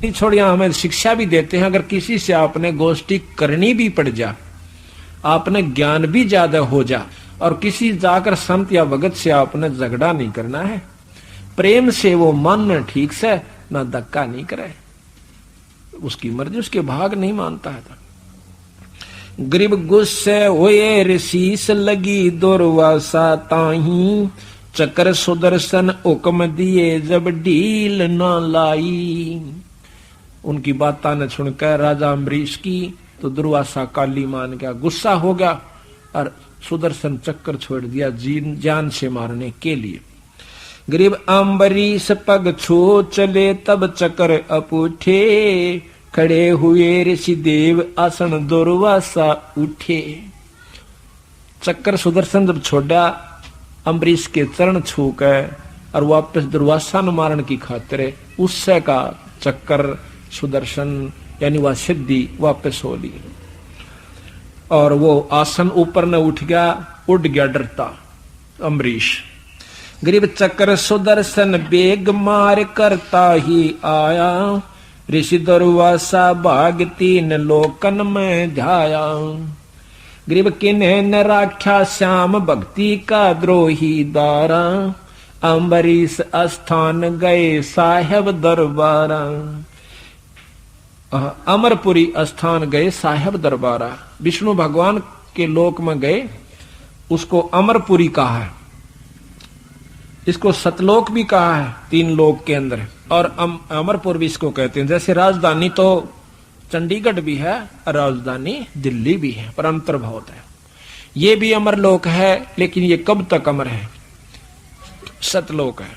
छोड़िया हमें शिक्षा भी देते हैं, अगर किसी से आपने गोष्ठी करनी भी पड़ जा, आपने ज्ञान भी ज्यादा हो जा, और किसी जाकर संत या भगत से आपने झगड़ा नहीं करना है, प्रेम से वो मानना ठीक से, ना धक्का नहीं करे, उसकी मर्जी, उसके भाग नहीं मानता है। गरीब गुस्से हुए ऋषिस लगी दुर्वासा ताही, चक्र सुदर्शन हुक्म दिए जब ढील न लाई। उनकी बात न सुनकर राजा अम्बरीश की तो दुर्वासा काली मान गया, गुस्सा हो गया और सुदर्शन चक्कर छोड़ दिया जान से मारने के लिए। गरीब अम्बरीश पग छो चले तब चक्र अपूठे, खड़े हुए ऋषि देव आसन दुर्वासा उठे। चक्कर सुदर्शन जब छोड़ा अम्बरीश के चरण छू कर और वापस दुर्वासा न मारने की खातिर उससे का चक्कर सुदर्शन यानी वह सिद्धि वापस हो ली, और वो आसन ऊपर न उठ गया, उड़ गया डरता अम्बरीश। गरीब चक्र सुदर्शन बेग मार करता ही आया, ऋषि दुर्वासा भाग तीन लोकन में ध्याया। गरीब किन्हें न राख्या श्याम भक्ति का द्रोही दारा, अम्बरीश स्थान गए साहेब दरबारा। अमरपुरी स्थान गए साहेब दरबारा, विष्णु भगवान के लोक में गए, उसको अमरपुरी कहा है, इसको सतलोक भी कहा है, तीन लोक के अंदर, और अमरपुर भी इसको कहते हैं। जैसे राजधानी तो चंडीगढ़ भी है और राजधानी दिल्ली भी है, पर अंतर बहुत है। ये भी अमरलोक है, लेकिन ये कब तक अमर है, सतलोक है,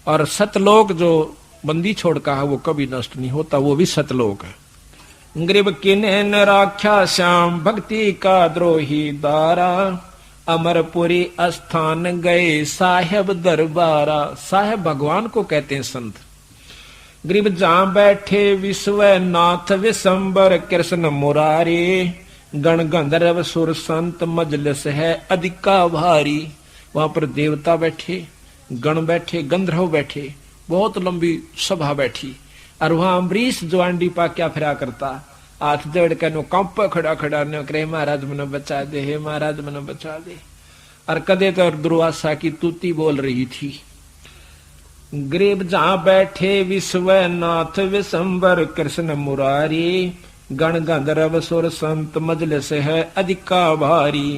और सतलोक जो बंदी छोड़ का है वो कभी नष्ट नहीं होता, वो भी सतलोक है। गरीब किन्हें न राख्या श्याम भक्ति का द्रोही दारा, अमरपुरी स्थान गए साहेब दरबारा। साहेब भगवान को कहते हैं संत। गरीब जहां बैठे विश्वनाथ विशंबर कृष्ण मुरारी, गण गंधर्व सुर संत मजलिस है अधिका भारी। वहां पर देवता बैठे, गण बैठे, गंधर्व बैठे, बहुत लंबी सभा बैठी, और वहां अम्बरीश जो आंडी पा क्या फिरा करता, हाथ जोड़ कर नो कंप खड़ा खड़ा ने करे महाराज मनो बचा दे, हे महाराज मनो बचा दे। और कदे तो दुर्वासा की तूती बोल रही थी। गरीब जहां बैठे विश्वनाथ विशंबर कृष्ण मुरारी, गण गंधर्व सुर संत मजलिस है अधिका भारी।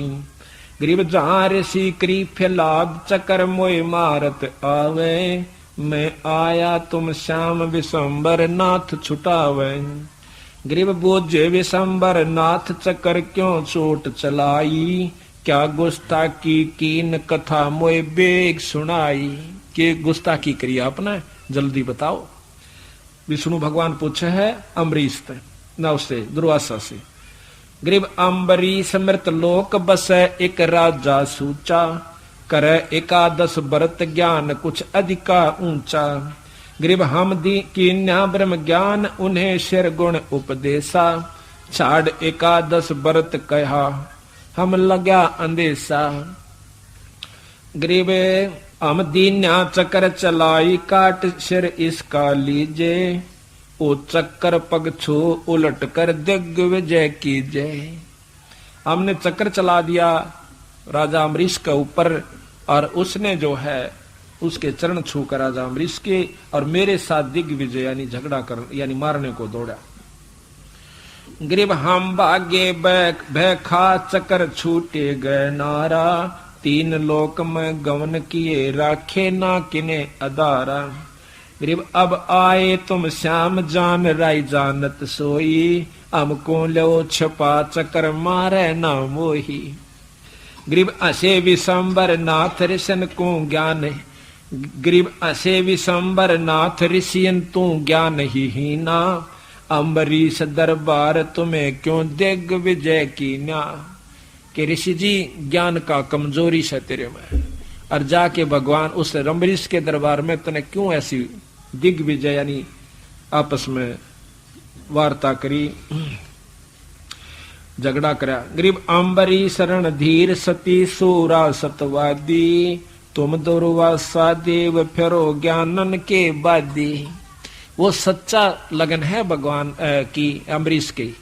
गरीब जहां ऋषि करी फैलाद चक्कर मोय मारत आवे, मैं आया तुम श्याम विशंबर नाथ छुटावे। गरीब बोझे विशंबर नाथ चक्कर क्यों चोट चलाई, क्या गुस्ताखी कीन कथा मोय बेग सुनाई। के गुस्ताखी करी आपने, जल्दी बताओ। विष्णु भगवान पूछे है अम्बरीश न उससे दुर्वासा से। गरीब अम्बरीश मृत लोक बसे एक राजा सूचा, करे एकादश व्रत ज्ञान कुछ अधिका ऊंचा। गरीब हम दी कीन्या ब्रह्म ज्ञान उन्हें शिर गुण उपदेशा, छाड़ एकादश व्रत कहा हम लग्या अंदेशा। गरीब हम दीन्या चक्कर चलाई काट सिर इसका लीजे, ओ चक्कर पग छो उलट कर दिग्विजय कीजे। हमने चक्कर चला दिया राजा अम्बरीश के ऊपर, और उसने जो है उसके चरण छूकर राजा अम्बरीश के और मेरे साथ दिग्विजय यानी झगड़ा कर यानी मारने को दौड़ा। गरीब हम भागे भय खा चक्कर छूटे गए नारा, तीन लोक में गवन किए राखे ना किने अदारा। गरीब अब आए तुम श्याम जान राय जानत सोई, हमको लो छपा चक्कर मारे ना मोही। गरीब असे विशंबर नाथ ऋषियन को ज्ञान, गरीब असे विशंबर नाथ ऋषियन तू ज्ञान ही हीना, अम्बरीश दरबार तुम्हें क्यों दिग्विजय कीना। कि ऋषि जी ज्ञान का कमजोरी से तेरे में, और जाके भगवान उस अम्बरीश के दरबार में तने क्यों ऐसी दिग्विजय यानी आपस में वार्ता करी, झगड़ा करा। गरीब अम्बरीश रणधीर सती सूरा सतवादी, तुम दुर्वासा देव फिरो ज्ञानन के बादी। वो सच्चा लगन है भगवान की, अम्बरीश की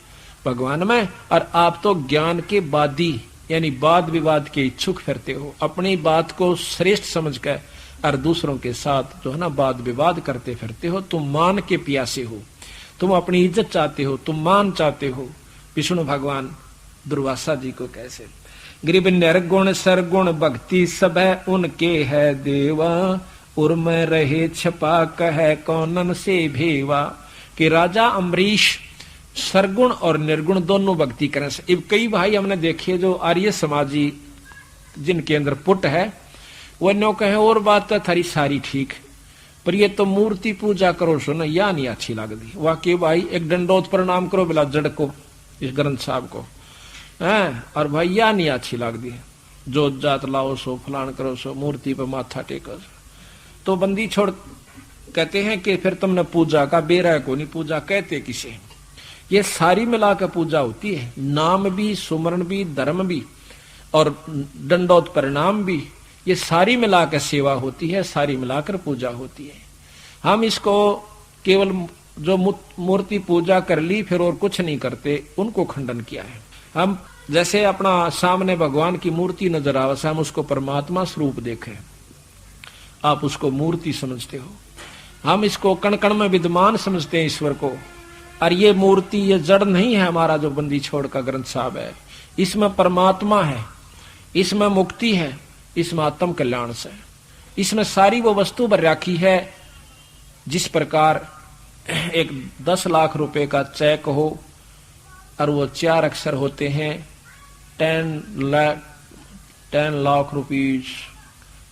भगवान में। और आप तो ज्ञान के वादी यानी वाद विवाद के इच्छुक फिरते हो, अपनी बात को श्रेष्ठ समझकर और दूसरों के साथ जो है ना वाद विवाद करते फिरते हो। तुम मान के प्यासे हो, तुम अपनी इज्जत चाहते हो, तुम मान चाहते हो। विष्णु भगवान दुर्वासा जी को कैसे गरीब निर्गुण सरगुण भक्ति सब है उनके है देवा, उर्म रहे छपा कह कौनन से भेवा। कि राजा अम्बरीश सरगुण और निर्गुण दोनों भक्ति करें। कई भाई हमने देखे जो आर्य समाजी जिनके अंदर पुट है, वो नो कहे और बात तो थारी सारी ठीक, पर ये तो मूर्ति पूजा करो सो ना, या नहीं अच्छी लगती। वाकई भाई एक दंडोत प्रणाम करो बिला जड़ को, इस ग्रंथ साहब को है, और भाई या नहीं अच्छी लगती। जो जात लाओ सो, फलान करो सो, मूर्ति पे माथा टेको सो। तो बंदी छोड़ कहते हैं कि फिर तुमने पूजा का बेरा को नहीं पूजा कहते किसे। ये सारी मिला कर पूजा होती है, नाम भी, सुमरण भी, धर्म भी और दंडोत परिणाम भी, ये सारी मिलाकर सेवा होती है, सारी मिलाकर पूजा होती है। हम इसको केवल जो मूर्ति पूजा कर ली फिर और कुछ नहीं करते, उनको खंडन किया है। हम जैसे अपना सामने भगवान की मूर्ति नजर आवे, हम उसको परमात्मा स्वरूप देखें, आप उसको मूर्ति समझते हो। हम इसको कण कण में विद्यमान समझते हैं ईश्वर को। और ये मूर्ति, ये जड़ नहीं है हमारा जो बंदी छोड़ का ग्रंथ साहब है, इसमें परमात्मा है, इसमें मुक्ति है, इसमें आत्म कल्याण से, इसमें सारी वो वस्तु भर राखी है। जिस प्रकार एक 10 लाख रुपए का चेक हो और वो 4 अक्षर होते हैं, 10 लाख रुपीज,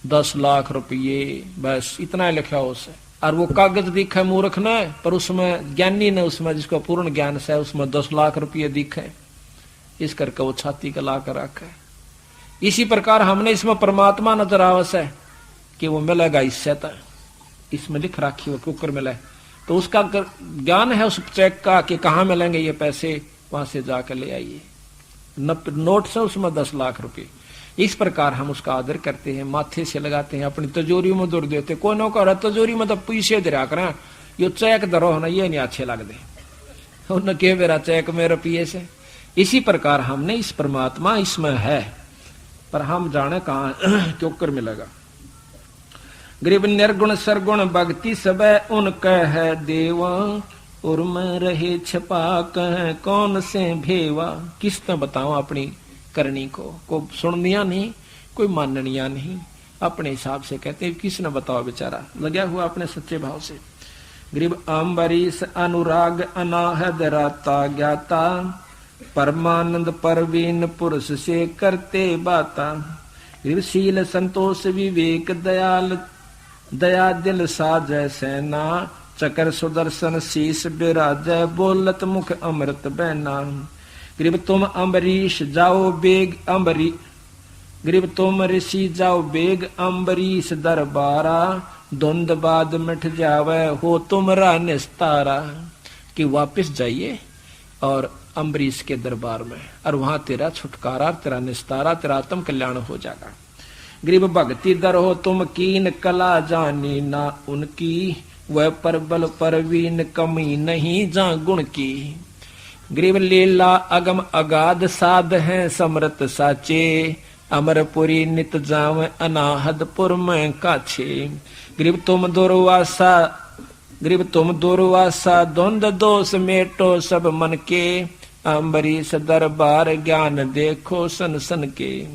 10 लाख रुपये, बस इतना लिखा हो उसे। और वो कागज दिखे मूर्ख ने, पर उसमें ज्ञानी ने, उसमें जिसको पूर्ण ज्ञान से उसमें 10 लाख रुपये दिखे, इस करके वो छाती का ला कर रखा है। इसी प्रकार हमने इसमें परमात्मा नजर आवस है कि वो मिलेगा इससे, तो इसमें लिख राखी वो कुकर मिले, तो उसका ज्ञान है उस चेक का कि कहाँ मिलेंगे ये पैसे, वहां से जाकर ले आइए। नोट से उसमें 10 लाख रुपए। इस प्रकार हम उसका आदर करते हैं, माथे से लगाते हैं, अपनी तिजोरी में दूर देते। कोई नो कह तिजोरी में तो पैसे दरा करें, यो चेक धरो ना, ये नहीं अच्छे लगते, उन्हें के मेरा चेक में रुपये से। इसी प्रकार हमने इस परमात्मा इसमें है, पर हम जाने कहाँ क्यों कर मिलेगा। गरीब निर्गुण सरगुण भक्ति सब उनका है देवा, उर्म रहे छपा कह कौन से भेवा। किस में बताऊं अपनी करनी को सुननिया नहीं, कोई माननिया नहीं, अपने हिसाब से कहते हैं। किसने बताओ, बेचारा लगा हुआ अपने सच्चे भाव से। गरीब अम्बरीश अनुराग अनाहद राता ज्ञाता, परमानंद परवीन पुरुष से करते बाता। गरीब शील संतोष विवेक दयाल दया दिल साजय सेना, चकर सुदर्शन शीश बिराजय बोलत मुख अमृत बैना। गरीब तुम अम्बरीश जाओ बेग अम्बरी, गरीब तुम ऋषि जाओ बेग अम्बरीश दरबारा, धुंध बाद मिट जावे हो तुमरा निस्तारा। कि वापिस जाइए और अम्बरीश के दरबार में, और वहां तेरा छुटकारा, तेरा निस्तारा, तेरा आत्म कल्याण हो जाएगा। गरीब भक्ति दर हो तुम कीन कला जानी ना उनकी, वह परबल परवीन कमी नहीं जा गुण की। गरीब लीला अगम अगाध साध हैं समृत साचे, अमरपुरी नित जाव अनाहदपुर में काछे। गरीब तुम दुर्वासा, गरीब तुम दुर्वासा द्वंद दोष मेटो सब मन के, अम्बरीश दरबार ज्ञान देखो सन सन के।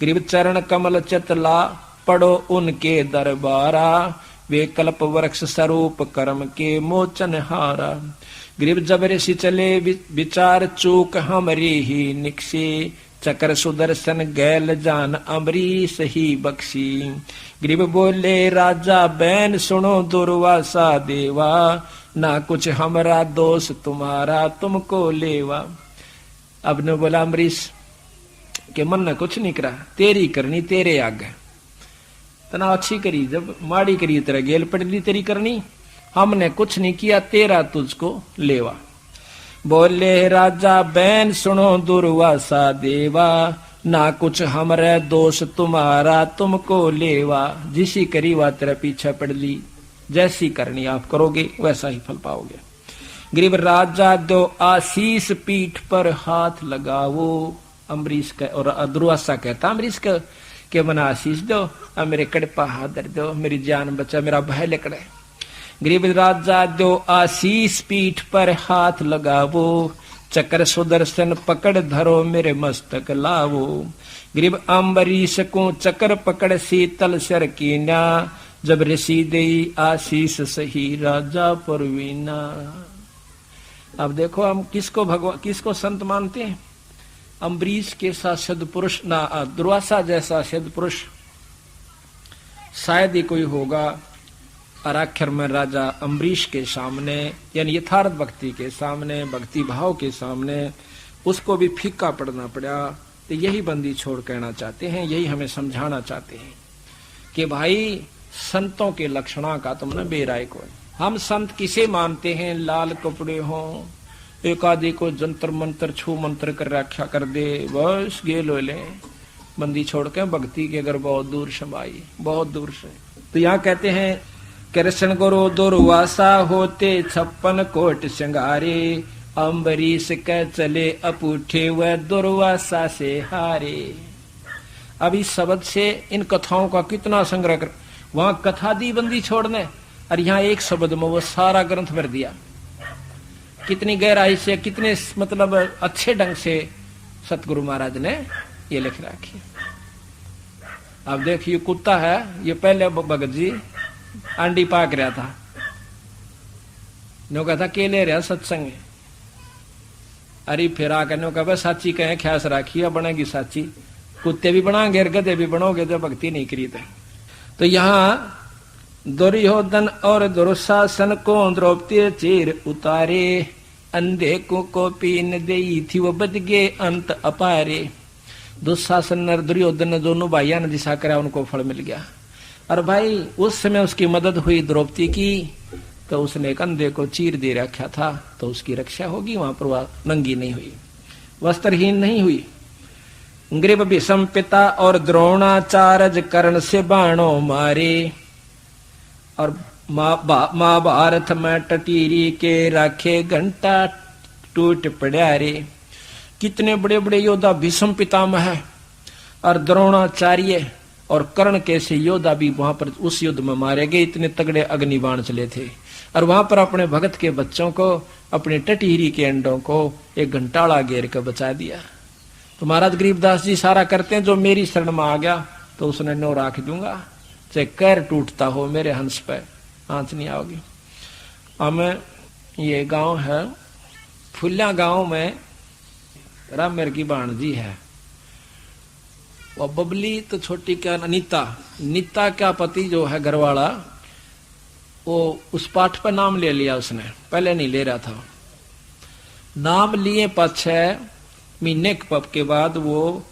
गरीब चरण कमल चतला पढ़ो उनके दरबारा, वे कल्प वृक्ष स्वरूप कर्म के मोचन हारा। गरीब जब ऋषि चले विचार चूक हमरी ही निकसी, चकर सुदर्शन गैल जान अम्बरीश ही बख्शी। गरीब बोले राजा बैन सुनो दुर्वासा देवा, ना कुछ हमरा दोष तुम्हारा तुमको लेवा। अब ने बोला अम्बरीश के मन ने कुछ नहीं करा, तेरी करनी तेरे आगे, तना अच्छी करी, जब माड़ी करी तेरा गेल पड़ी तेरी करनी, हमने कुछ नहीं किया, तेरा तुझको लेवा। बोले राजा बैन सुनो दुर्वासा देवा, ना कुछ हमरे दोष तुम्हारा तुमको लेवा। जिसी करी वा तेरा पीछा पड़ ली, जैसी करनी आप करोगे वैसा ही फल पाओगे। गरीब राजा दो आशीष पीठ पर हाथ लगाओ। अम्बरीश का और दुर्वासा कहता अम्बरीश का के मना आशीष दो और मेरे कड़े पर हाथ धर दो, मेरी जान बचा, मेरा भय लकड़े। गरीब राजा दो आशीष पीठ पर हाथ लगावो, चक्र सुदर्शन पकड़ धरो मेरे मस्तक लावो। गरीब अम्बरीश को चक्र पकड़ शीतल सर कीना, जब ऋषि देई आशीष सही राजा परवीना। अब देखो हम किसको भगवान किसको संत मानते हैं? अम्बरीश के सा सदपुरुष ना दुर्वासा जैसा सदपुरुष शायद ही कोई होगा। और आखिर में राजा अम्बरीश के सामने यानी यथार्थ भक्ति के सामने, भक्ति भाव के सामने उसको भी फीका पड़ना पड़ा। तो यही बंदी छोड़ कहना चाहते हैं, यही हमें समझाना चाहते हैं कि भाई संतों के लक्षणों का तुमने बेराय को। हम संत किसे मानते हैं? लाल कपड़े हों, एक आदि को जंतर मंत्र छू मंत्र कर रखा कर दे, बस गेल ले बंदी छोड़ के भक्ति के अगर बहुत दूर समाई, बहुत दूर से। तो यहाँ कहते हैं कृष्ण गुरु दुर्वासा होते 56 कोट श्रृंगारे, अम्बरीश के चले अपूठे व दुर्वासा से हारे। अब इस शब्द से इन कथाओं का कितना संग्रह कर, वहां कथा दी बंदी छोड़ने और यहाँ एक शब्द में वो सारा ग्रंथ भर दिया। कितनी गहराई से, कितने मतलब अच्छे ढंग से सतगुरु महाराज ने ये लिख रखी। अब देखिए कुत्ता है, ये पहले भगत जी अंडी पाक रहा था, नो कहता के ले रहा सत्संग। अरे फिर आकर नो कहा साची कहें ख्यास राखिए बनेगी साची। कुत्ते भी बनाओगे गधे भी बनोगे जब भक्ति नहीं करी तो यहाँ दुर्योधन और दुर्शासन को द्रौपदी चीर उतारे, अंधे को पीन देई थी वो बच गए अंत अपारे। दुशासन और दुर्योधन दोनों भाइयों ने दिशा करा, उनको फल मिल गया। और भाई उस समय उसकी मदद हुई द्रौपदी की, तो उसने एक अंधे को चीर दे रखा था, तो उसकी रक्षा होगी। वहां पर वह नंगी नहीं हुई, वस्त्रहीन नहीं हुई। ग्रीव भीष्म पिता और द्रोणाचार्य कर्ण से बाणों मारे, और महाभारत में टटीरी के राखे घंटा टूट पड़ा रे। कितने बड़े बड़े योद्धा भीष्म पितामह है और द्रोणाचार्य और कर्ण कैसे योद्धा भी वहां पर उस युद्ध में मारे गए। इतने तगड़े अग्निबाण चले थे और वहां पर अपने भगत के बच्चों को, अपने टटीरी के अंडों को एक घंटाला घेर कर बचा दिया। तो महाराज गरीबदास जी सारा करते हैं, जो मेरी शरण में आ गया तो उसने नो राख दूंगा, चाहे कैर टूटता हो मेरे हंस पे आंच नहीं आओगी। हमें ये गांव है फुल्या गांव में रामेर की भाणजी है, वो बबली तो छोटी क्या नीता का पति जो है घरवाला, वो उस पाठ पर नाम ले लिया उसने, पहले नहीं ले रहा था। नाम लिए 5-6 महीने के बाद वो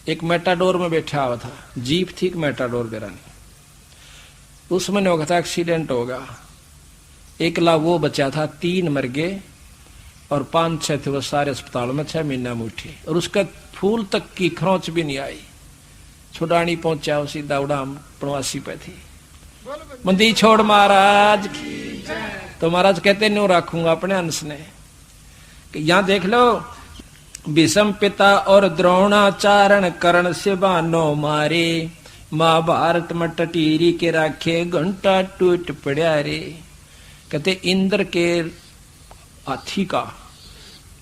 एक मेटाडोर में बैठा हुआ था, जीप थी मेटाडोर बेरानी, उसमें ने था एक्सीडेंट होगा। एकला वो बचा था, 3 मर गए और 5-6 थे वो सारे अस्पताल में 6 महीना में उठे, और उसका फूल तक की खरोंच भी नहीं आई। छुड़ानी पहुंचा सीधा उड़ाम प्रवासी पे थी। मंदी छोड़ महाराज, तो महाराज कहते न्यू रखूंगा अपने अंश ने। यहां देख लो, भीष्म पिता और द्रोणाचार्य कर्ण से बाणों मारे, महाभारत में टटीरी के राखे घंटा टूट पड़ा रे। कहते इंद्र के हाथी का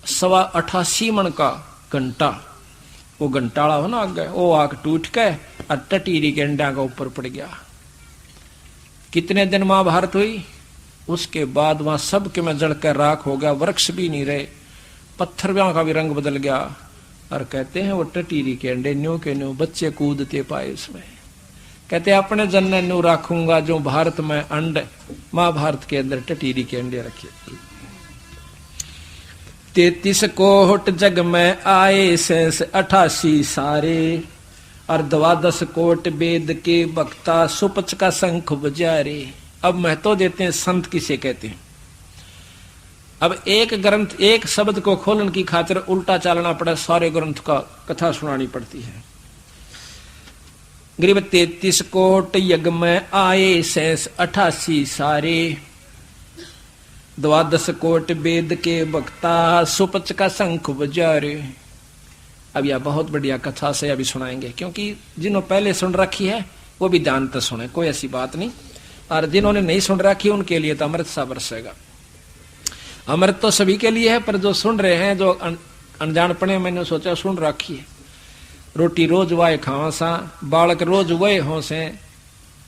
88 मन का घंटा, वो घंटाला हो ना आगे, वो आग टूट के और टटीरी के अंडा का ऊपर पड़ गया। कितने दिन महाभारत हुई, उसके बाद वहां सब के में जड़कर राख हो गया, वृक्ष भी नहीं रहे, पत्थर का भी रंग बदल गया। और कहते हैं वो टटीरी के अंडे न्यू के न्यू बच्चे कूदते पाए उसमें। कहते अपने जन्ने न्यू रखूंगा जो भारत में अंड, महाभारत के अंदर टटीरी के अंडे रखे। 33 कोट जग में आए शेष 88 सारे, और 12 कोट वेद के वक्ता सुपच का शंख बजारे। अब महत्व देते हैं संत किसे कहते हैं। अब एक ग्रंथ, एक शब्द को खोलने की खातिर उल्टा चलना पड़ा, सारे ग्रंथ का कथा सुनानी पड़ती है। ग्रीब 33 कोट यज्ञ में आए शेष 88 सारे, 12 कोट वेद के वक्ता सुपच का शंख बजारे। अब यह बहुत बढ़िया कथा से अभी सुनाएंगे, क्योंकि जिन्होंने पहले सुन रखी है वो भी ध्यान से सुने, कोई ऐसी बात नहीं। और जिन्होंने नहीं सुन रखी उनके लिए तो अमृत सा बरसेगा। अमृत तो सभी के लिए है, पर जो सुन रहे हैं, जो अनजानपने मैंने सोचा सुन रखी है। रोटी रोज वाए खावा सा, बालक रोज वह हो से,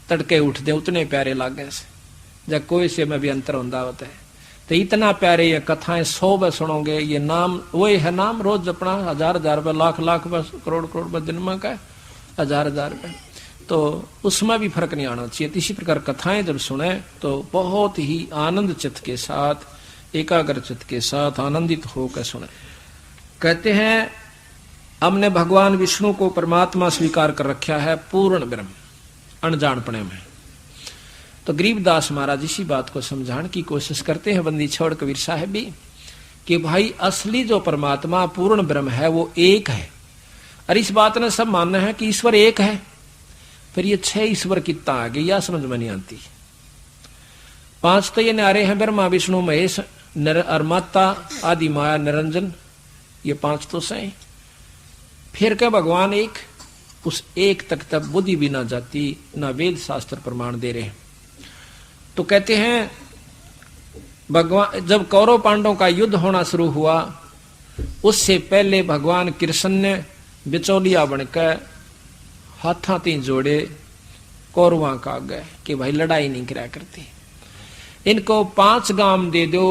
तड़के उठते उतने प्यारे लागे से, जब कोई से में भी अंतर होता होता है। तो इतना प्यारे ये कथाएं 100 बार सुनोगे। ये नाम वही है, नाम रोज अपना 1000 रुपये, लाख बस, करोड़ दिन में का 1000 रुपये, तो उसमें भी फर्क नहीं आना चाहिए। इसी प्रकार कथाएं जब सुने तो बहुत ही आनंद चित्त के साथ, एकाग्र चित्त के साथ आनंदित होकर सुने। कहते हैं हमने भगवान विष्णु को परमात्मा स्वीकार कर रखा है पूर्ण ब्रह्म अनजानपने में। तो गरीबदास महाराज इसी बात को समझाने की कोशिश करते हैं, बंदी छोड़ कबीर साहब भी, कि भाई असली जो परमात्मा पूर्ण ब्रह्म है वो एक है। और इस बात ने सब मानना है कि ईश्वर एक है, फिर ये 6 ईश्वर कितना आ गई या समझ में नहीं आती। 5 तो ये न्यारे हैं, ब्रह्मा विष्णु महेश और माता आदि माया निरंजन, ये 5 तो सही। फिर क्या भगवान एक, उस एक तक तब बुद्धि भी ना जाती, ना वेद शास्त्र प्रमाण दे रहे। तो कहते हैं भगवान जब कौरव पांडवों का युद्ध होना शुरू हुआ, उससे पहले भगवान कृष्ण ने बिचौलिया बनकर हाथा तीन जोड़े कौरवा का गए कि भाई लड़ाई नहीं करा करती, इनको 5 गाम दे दो।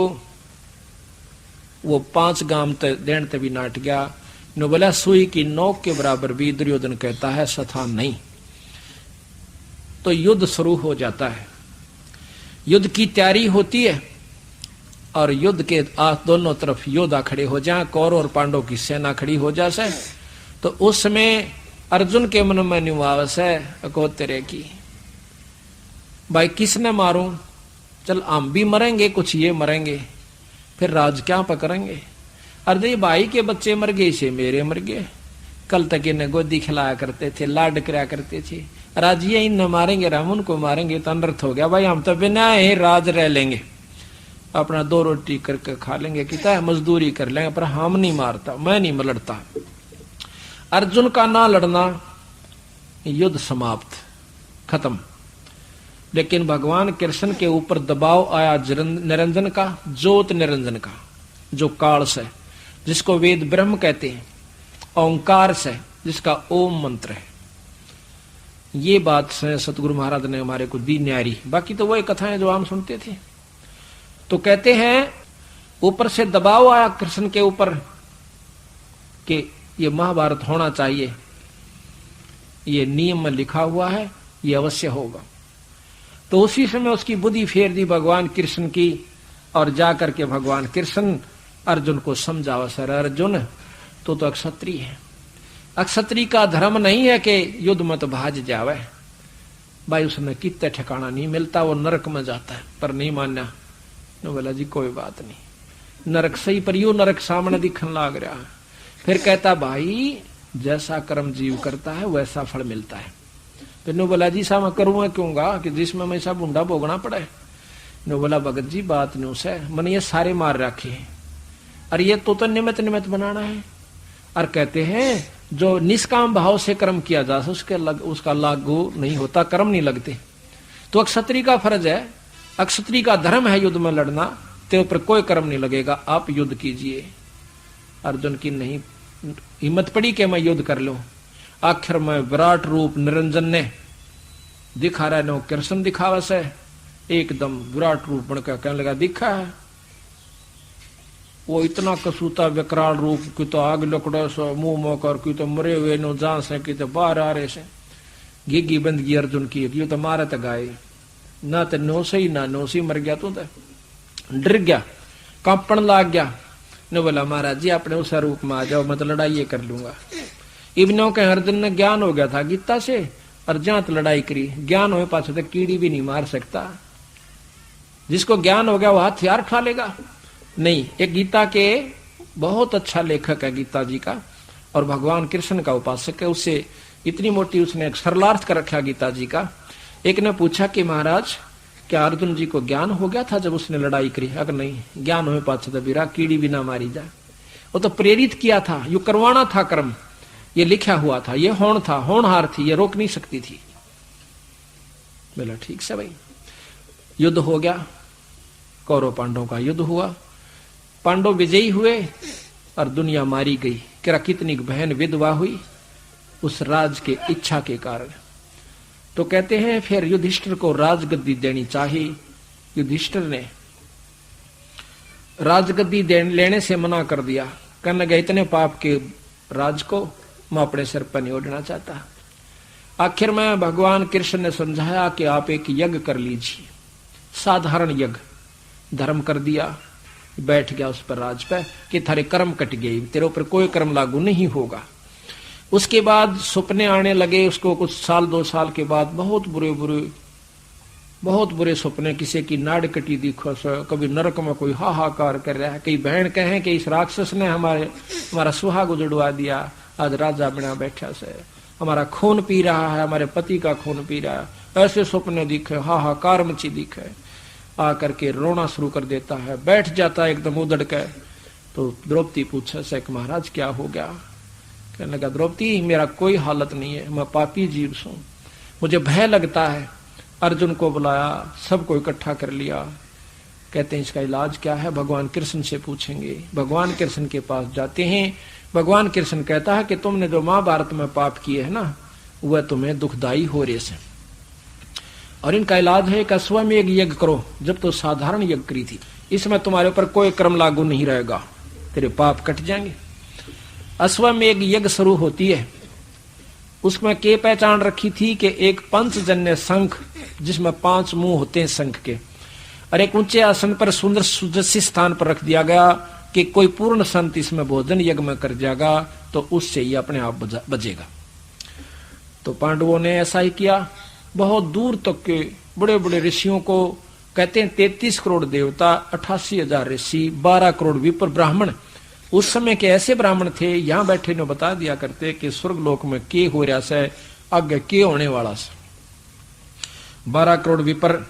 वो 5 गाम देने तभी नाट गया। नो बोला सुई की नोक के बराबर भी दुर्योधन कहता है सथा नहीं। तो युद्ध शुरू हो जाता है, युद्ध की तैयारी होती है, और युद्ध के दोनों तरफ योद्धा खड़े हो जाए, कौरव और पांडव की सेना खड़ी हो जाए। तो उसमें अर्जुन के मन में निवास है अको तेरे की, भाई किसने मारूं, चल हम भी मरेंगे, कुछ ये मरेंगे, फिर राज क्या पकड़ेंगे। अरे भाई के बच्चे मर गए से मेरे मर गए, कल तक इन्हें गोदी खिलाया करते थे, लाड कराया करते थे, राज ये इन्हें मारेंगे, हम उनको मारेंगे तो अनर्थ हो गया। भाई हम तो बिना ही राज रह लेंगे, अपना 2 रोटी करके खा लेंगे, कितना मजदूरी कर लेंगे, पर हम नहीं मारता, मैं नहीं लड़ता। अर्जुन का ना लड़ना, युद्ध समाप्त, खत्म। लेकिन भगवान कृष्ण के ऊपर दबाव आया निरंजन का, ज्योत निरंजन का, जो काल से, जिसको वेद ब्रह्म कहते हैं, ओंकार से, जिसका ओम मंत्र है। ये बात से सतगुरु महाराज ने हमारे को दी न्यारी। बाकी तो वही कथाएं जो हम सुनते थे। तो कहते हैं ऊपर से दबाव आया कृष्ण के ऊपर कि ये महाभारत होना चाहिए, ये नियम में लिखा हुआ है, ये अवश्य होगा। तो उसी समय उसकी बुद्धि फेर दी भगवान कृष्ण की, और जाकर के भगवान कृष्ण अर्जुन को समझावा, सर अर्जुन तो अक्षत्रिय है, अक्षत्रिय का धर्म नहीं है कि युद्ध मत भाज जावे। भाई उसने कितने ठिकाना नहीं मिलता, वो नरक में जाता है, पर नहीं मान्या। तो बोला जी कोई बात नहीं, नरक सही पर यू नरक सामने दिखने लग रहा है। फिर कहता भाई जैसा कर्म जीव करता है वैसा फल मिलता है। फिर नो बोला जी सा मैं करूंगा क्योंगा कि जिसमें मैं सब बूंदा भोगना पड़े। नो बोला भगत जी बात न्यू से मैंने ये सारे मार रखे हैं, और ये तो निमित्त निमित्त बनाना है। और कहते हैं जो निष्काम भाव से कर्म किया जा उसका लागू नहीं होता, कर्म नहीं लगते। तो अक्षत्रिय का फर्ज है, अक्षत्रिय का धर्म है युद्ध में लड़ना, तेरे ऊपर कोई कर्म नहीं लगेगा, आप युद्ध कीजिए। अर्जुन की नहीं हिम्मत पड़ी कि मैं युद्ध कर लूं। आखिर में विराट रूप निरंजन ने दिखा रहा है, कृष्ण दिखावा से एकदम विराट रूप बनकर कहने लगा दिखा है। वो इतना कसूता विकराल रूप की तो आग लकड़ो सो मुंह मोकर की तो मरे हुए नो जान से की तो बाहर आ रहे से घिगी बंदगी अर्जुन की ये तो मारे तो गाय ना तो नौसे ही ना नौसी मर गया, तू तो डर गया, कांपन लाग गया। ने बोला महाराज जी अपने उस रूप में आ जाओ, मैं तो लड़ाई कर लूंगा। इब्नों के अर्जुन ने ज्ञान हो गया था गीता से, और जहां तो लड़ाई करी, ज्ञान हो पास तो कीड़ी भी नहीं मार सकता। जिसको ज्ञान हो गया वो हथियार उठा लेगा नहीं। एक गीता के बहुत अच्छा लेखक है गीता जी का, और भगवान कृष्ण का उपासक है, उससे इतनी मोटी उसने सरलार्थ कर रखा गीता जी का। एक ने पूछा कि महाराज क्या अर्जुन जी को ज्ञान हो गया था जब उसने लड़ाई करी? अगर नहीं ज्ञान हो पाछे तो बीरा कीड़ी भी ना मारी जाए। वो तो प्रेरित किया था, यू करवाना था कर्म, ये लिखा हुआ था, ये होण था, होनहार थी, ये रोक नहीं सकती थी। बोला ठीक से भाई। युद्ध हो गया, कौरव पांडवों का युद्ध हुआ, पांडव विजयी हुए और दुनिया मारी गई। क्या कितनी बहन विधवा हुई उस राज के इच्छा के कारण। तो कहते हैं फिर युधिष्ठिर को राजगद्दी देनी चाहिए। युधिष्ठिर ने राजगद्दी लेने से मना कर दिया, कहने लगा इतने पाप के राज को मैं अपने सिर पर नहीं ओढ़ना चाहता। आखिर में भगवान कृष्ण ने समझाया कि आप एक यज्ञ कर लीजिए, साधारण यज्ञ, धर्म कर दिया, बैठ गया उस पर राज पे कि थारे कर्म कट गए, तेरे ऊपर कोई कर्म लागू नहीं होगा। उसके बाद सपने आने लगे उसको, कुछ साल 2 साल के बाद बहुत बुरे सपने, किसी की नाड़ कटी दिखो, कभी नरक में कोई हाहाकार कर रहा है, कई बहन कहें कि इस राक्षस ने हमारा सुहाग उजड़वा दिया, आज राजा बना बैठा से, हमारा खून पी रहा है, हमारे पति का खून पी रहा है। ऐसे सपने दिखे, हाहाकार मची दिखे, आकर के रोना शुरू कर देता है, बैठ जाता है एकदम उदड़ के। तो द्रौपदी पूछे से महाराज क्या हो गया? कहने लगा द्रौपदी मेरा कोई हालत नहीं है, मैं पापी जीव हूं, मुझे भय लगता है। अर्जुन को बुलाया, सबको इकट्ठा कर लिया। कहते हैं इसका इलाज क्या है? भगवान कृष्ण से पूछेंगे। भगवान कृष्ण के पास जाते हैं। भगवान कृष्ण कहता है कि तुमने जो महाभारत में पाप किए है ना, वह तुम्हें दुखदाई हो रहे से, और इनका इलाज है कि अश्वमेध यज्ञ करो। जब तो साधारण यज्ञ करी थी, इसमें तुम्हारे ऊपर कोई कर्म लागू नहीं रहेगा, तेरे पाप कट जाएंगे। अश्वमेध यज्ञ शुरू होती है, उसमें के पहचान रखी थी कि एक पंचजन्य शंख जिसमें 5 मुंह होते हैं शंख के, और एक ऊंचे आसन पर सुंदर सुजसी स्थान पर रख दिया गया कि कोई पूर्ण संत इसमें भोजन यज्ञ में कर जाएगा तो उससे ही अपने आप बचेगा। तो पांडवों ने ऐसा ही किया। बहुत दूर तक के बड़े बड़े ऋषियों को, कहते हैं 33 करोड़ देवता, 88,000 ऋषि, 12 करोड़ विप्र ब्राह्मण। उस समय के ऐसे ब्राह्मण थे, यहां बैठे ने बता दिया करते कि स्वर्ग लोक में के हो रहा से, आगे के होने वाला से। 12 करोड़ विप्र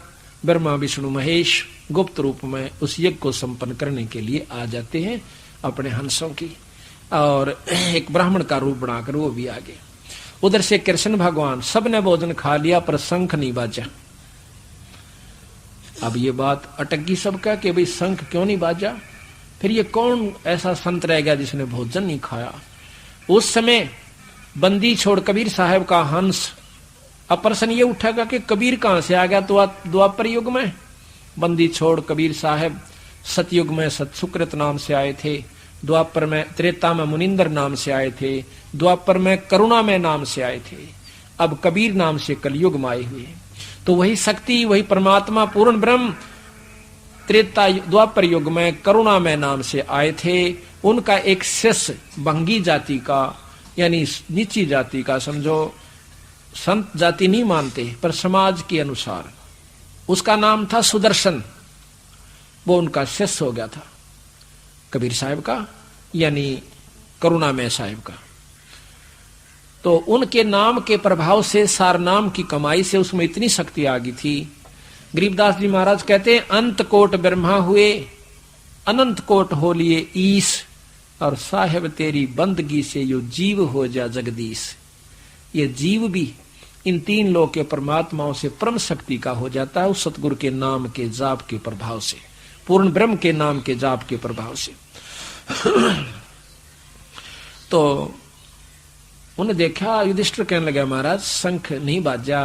ब्रह्मा विष्णु महेश गुप्त रूप में उस यज्ञ को संपन्न करने के लिए आ जाते हैं अपने हंसों की, और एक ब्राह्मण का रूप बनाकर वो भी आगे। उधर से कृष्ण भगवान, सबने भोजन खा लिया पर शंख नहीं बाजा। अब ये बात अटक गई सबका कि भाई शंख क्यों नहीं बाजा? फिर ये कौन ऐसा संत रह गया जिसने भोजन नहीं खाया? उस समय बंदी छोड़ कबीर साहब का हंस, अब प्रश्न ये उठेगा कि कबीर कहां से आ गया? तो द्वापर युग में बंदी छोड़ कबीर साहब, सतयुग में सतसुकृत नाम से आए थे, द्वापर में, त्रेता में मुनिंदर नाम से आए थे, द्वापर में करुणा में नाम से आए थे, अब कबीर नाम से कलयुग में आए हुए। तो वही शक्ति, वही परमात्मा पूर्ण ब्रह्म त्रेता द्वापर युग में करुणा में नाम से आए थे। उनका एक शिष्य भंगी जाति का, यानी नीची जाति का, समझो संत जाति नहीं मानते पर समाज के अनुसार, उसका नाम था सुदर्शन। वो उनका शिष्य हो गया था कबीर साहब का, यानी करुणामय साहब का। तो उनके नाम के प्रभाव से, सार नाम की कमाई से उसमें इतनी शक्ति आ गई थी। गरीबदास जी महाराज कहते हैं अंत कोट ब्रह्मा हुए, अनंत कोट हो लिए ईश, और साहेब तेरी बंदगी से यो जीव हो जा जगदीश। ये जीव भी इन 3 लोक के परमात्माओं से परम शक्ति का हो जाता है उस सतगुरु के नाम के जाप के प्रभाव से, पूर्ण ब्रह्म के नाम के जाप के प्रभाव से। तो उन्हें देखा, युधिष्ठिर कहने लगा महाराज शंख नहीं बाजा,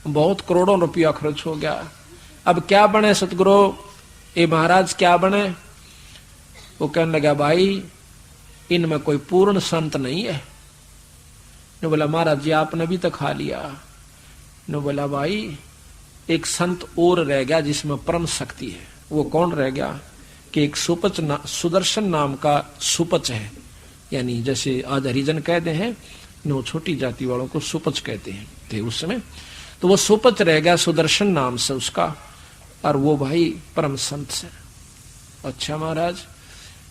बहुत करोड़ों रुपया खर्च हो गया, अब क्या बने सतगुरु, ए महाराज क्या बने? वो कहने लगा भाई इनमें कोई पूर्ण संत नहीं है। ने बोला महाराज जी आपने भी तो खा लिया। ने बोला भाई एक संत और रह गया जिसमें परम शक्ति है। वो कौन रह गया? कि एक सुपच सुदर्शन नाम का सुपच है, यानी जैसे आज हरिजन कहते हैं, नो छोटी जाति वालों को सुपच कहते हैं थे उस समय। तो वो सुपच रह गया सुदर्शन नाम से उसका, और वो भाई परम संत से। अच्छा महाराज,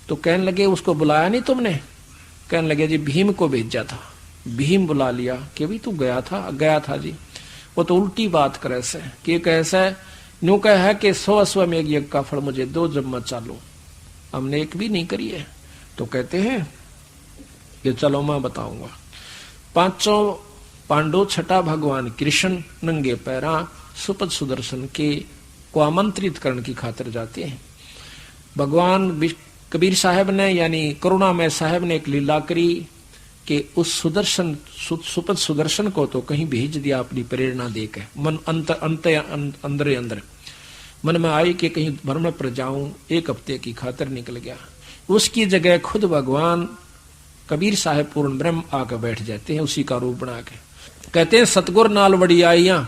तो कहने लगे उसको बुलाया नहीं तुमने? कहने लगे जी भीम को भेजा था, भीम बुला लिया कि अभी तू गया था जी। वो तो उल्टी बात करे से कि कैसा न्यू कह है कि 100 अश्वमेघ यज्ञ का फल मुझे दो जब मैं चालू, हमने एक भी नहीं करी है। तो कहते हैं कि चलो मैं बताऊंगा। पांचों पांडव छठा भगवान कृष्ण नंगे पैरा सुपथ सुदर्शन के को आमंत्रित करने की खातिर जाते हैं। भगवान कबीर साहब ने यानी करुणामय साहब ने एक लीला करी कि उस सुपथ सुदर्शन को तो कहीं भेज दिया अपनी प्रेरणा देकर, मन अंदर मन में आई कि कहीं भ्रमण पर जाऊं, एक हफ्ते की खातिर निकल गया। उसकी जगह खुद भगवान कबीर साहब पूर्ण ब्रह्म आकर बैठ जाते हैं उसी का रूप बना के। कहते हैं सतगुर नाल बड़ी आइया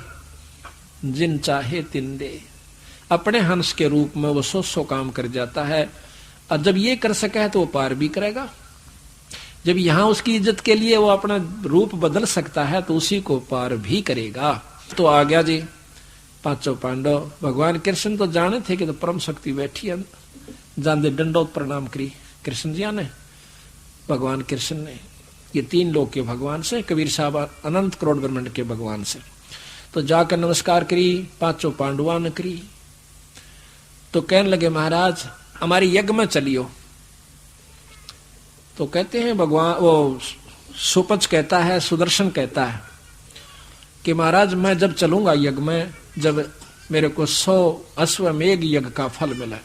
जिन चाहे तिन दे। अपने हंस के रूप में वो 100 काम कर जाता है, और जब ये कर सका है तो वो पार भी करेगा। जब यहां उसकी इज्जत के लिए वो अपना रूप बदल सकता है तो उसी को पार भी करेगा। तो आ गया जी पांचों पांडव। भगवान कृष्ण तो जाने थे कि तो परम शक्ति बैठी है, जान दंडोत प्रणाम करी कृष्ण जी ने। भगवान कृष्ण ने ये 3 लोक के भगवान से, कबीर साहब अनंत करोड़ ब्रह्मांड के भगवान से, तो जाकर नमस्कार करी। पांचों पांडवों ने करी। तो कहने लगे महाराज हमारी यज्ञ में चलियो। तो कहते हैं भगवान वो सुपच कहता है, सुदर्शन कहता है कि महाराज मैं जब चलूंगा यज्ञ में, जब मेरे को 100 अश्वमेघ यज्ञ का फल मिला।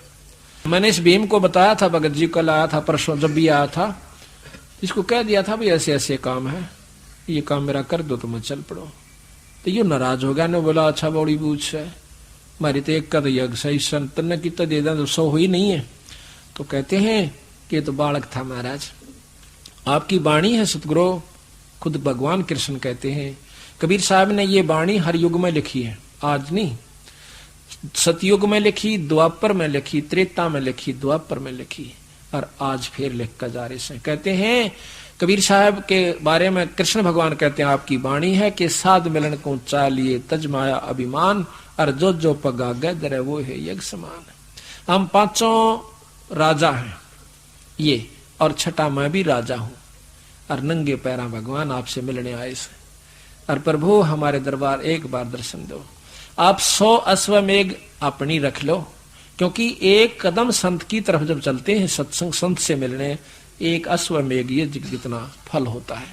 मैंने इस भीम को बताया था, भगत जी कल आया था, परसों जब भी आया था, इसको कह दिया था भाई ऐसे ऐसे काम है, ये काम मेरा कर दो तो मैं चल पड़ो। तो ये नाराज हो गया ने बोला अच्छा बड़ी बूझ है, हमारी तो एक का तो यज्ञ सही संत ने कितना दे दें तो 100 हुई नहीं है। तो कहते हैं कि तो बालक था महाराज, आपकी वाणी है सतगुरु। खुद भगवान कृष्ण कहते हैं कबीर साहब ने ये वाणी हर युग में लिखी है, आज नहीं। सतयुग में लिखी, द्वापर में लिखी, त्रेता में लिखी, द्वापर में लिखी, और आज फिर लिख कर जा रहे हैं। कहते हैं कबीर साहब के बारे में कृष्ण भगवान कहते हैं आपकी वाणी है कि साध मिलन को चालिए तजमाया अभिमान, और जो पगा गदर वो है यज्ञ समान। हम 5 राजा हैं ये, और छठा मैं भी राजा हूं, और नंगे पैरा भगवान आपसे मिलने आए से। और प्रभु हमारे दरबार एक बार दर्शन दो। आप 100 अश्वमेघ अपनी रख लो, क्योंकि एक कदम संत की तरफ जब चलते हैं सत्संग संत से मिलने, एक अश्वमेघ ये कितना फल होता है।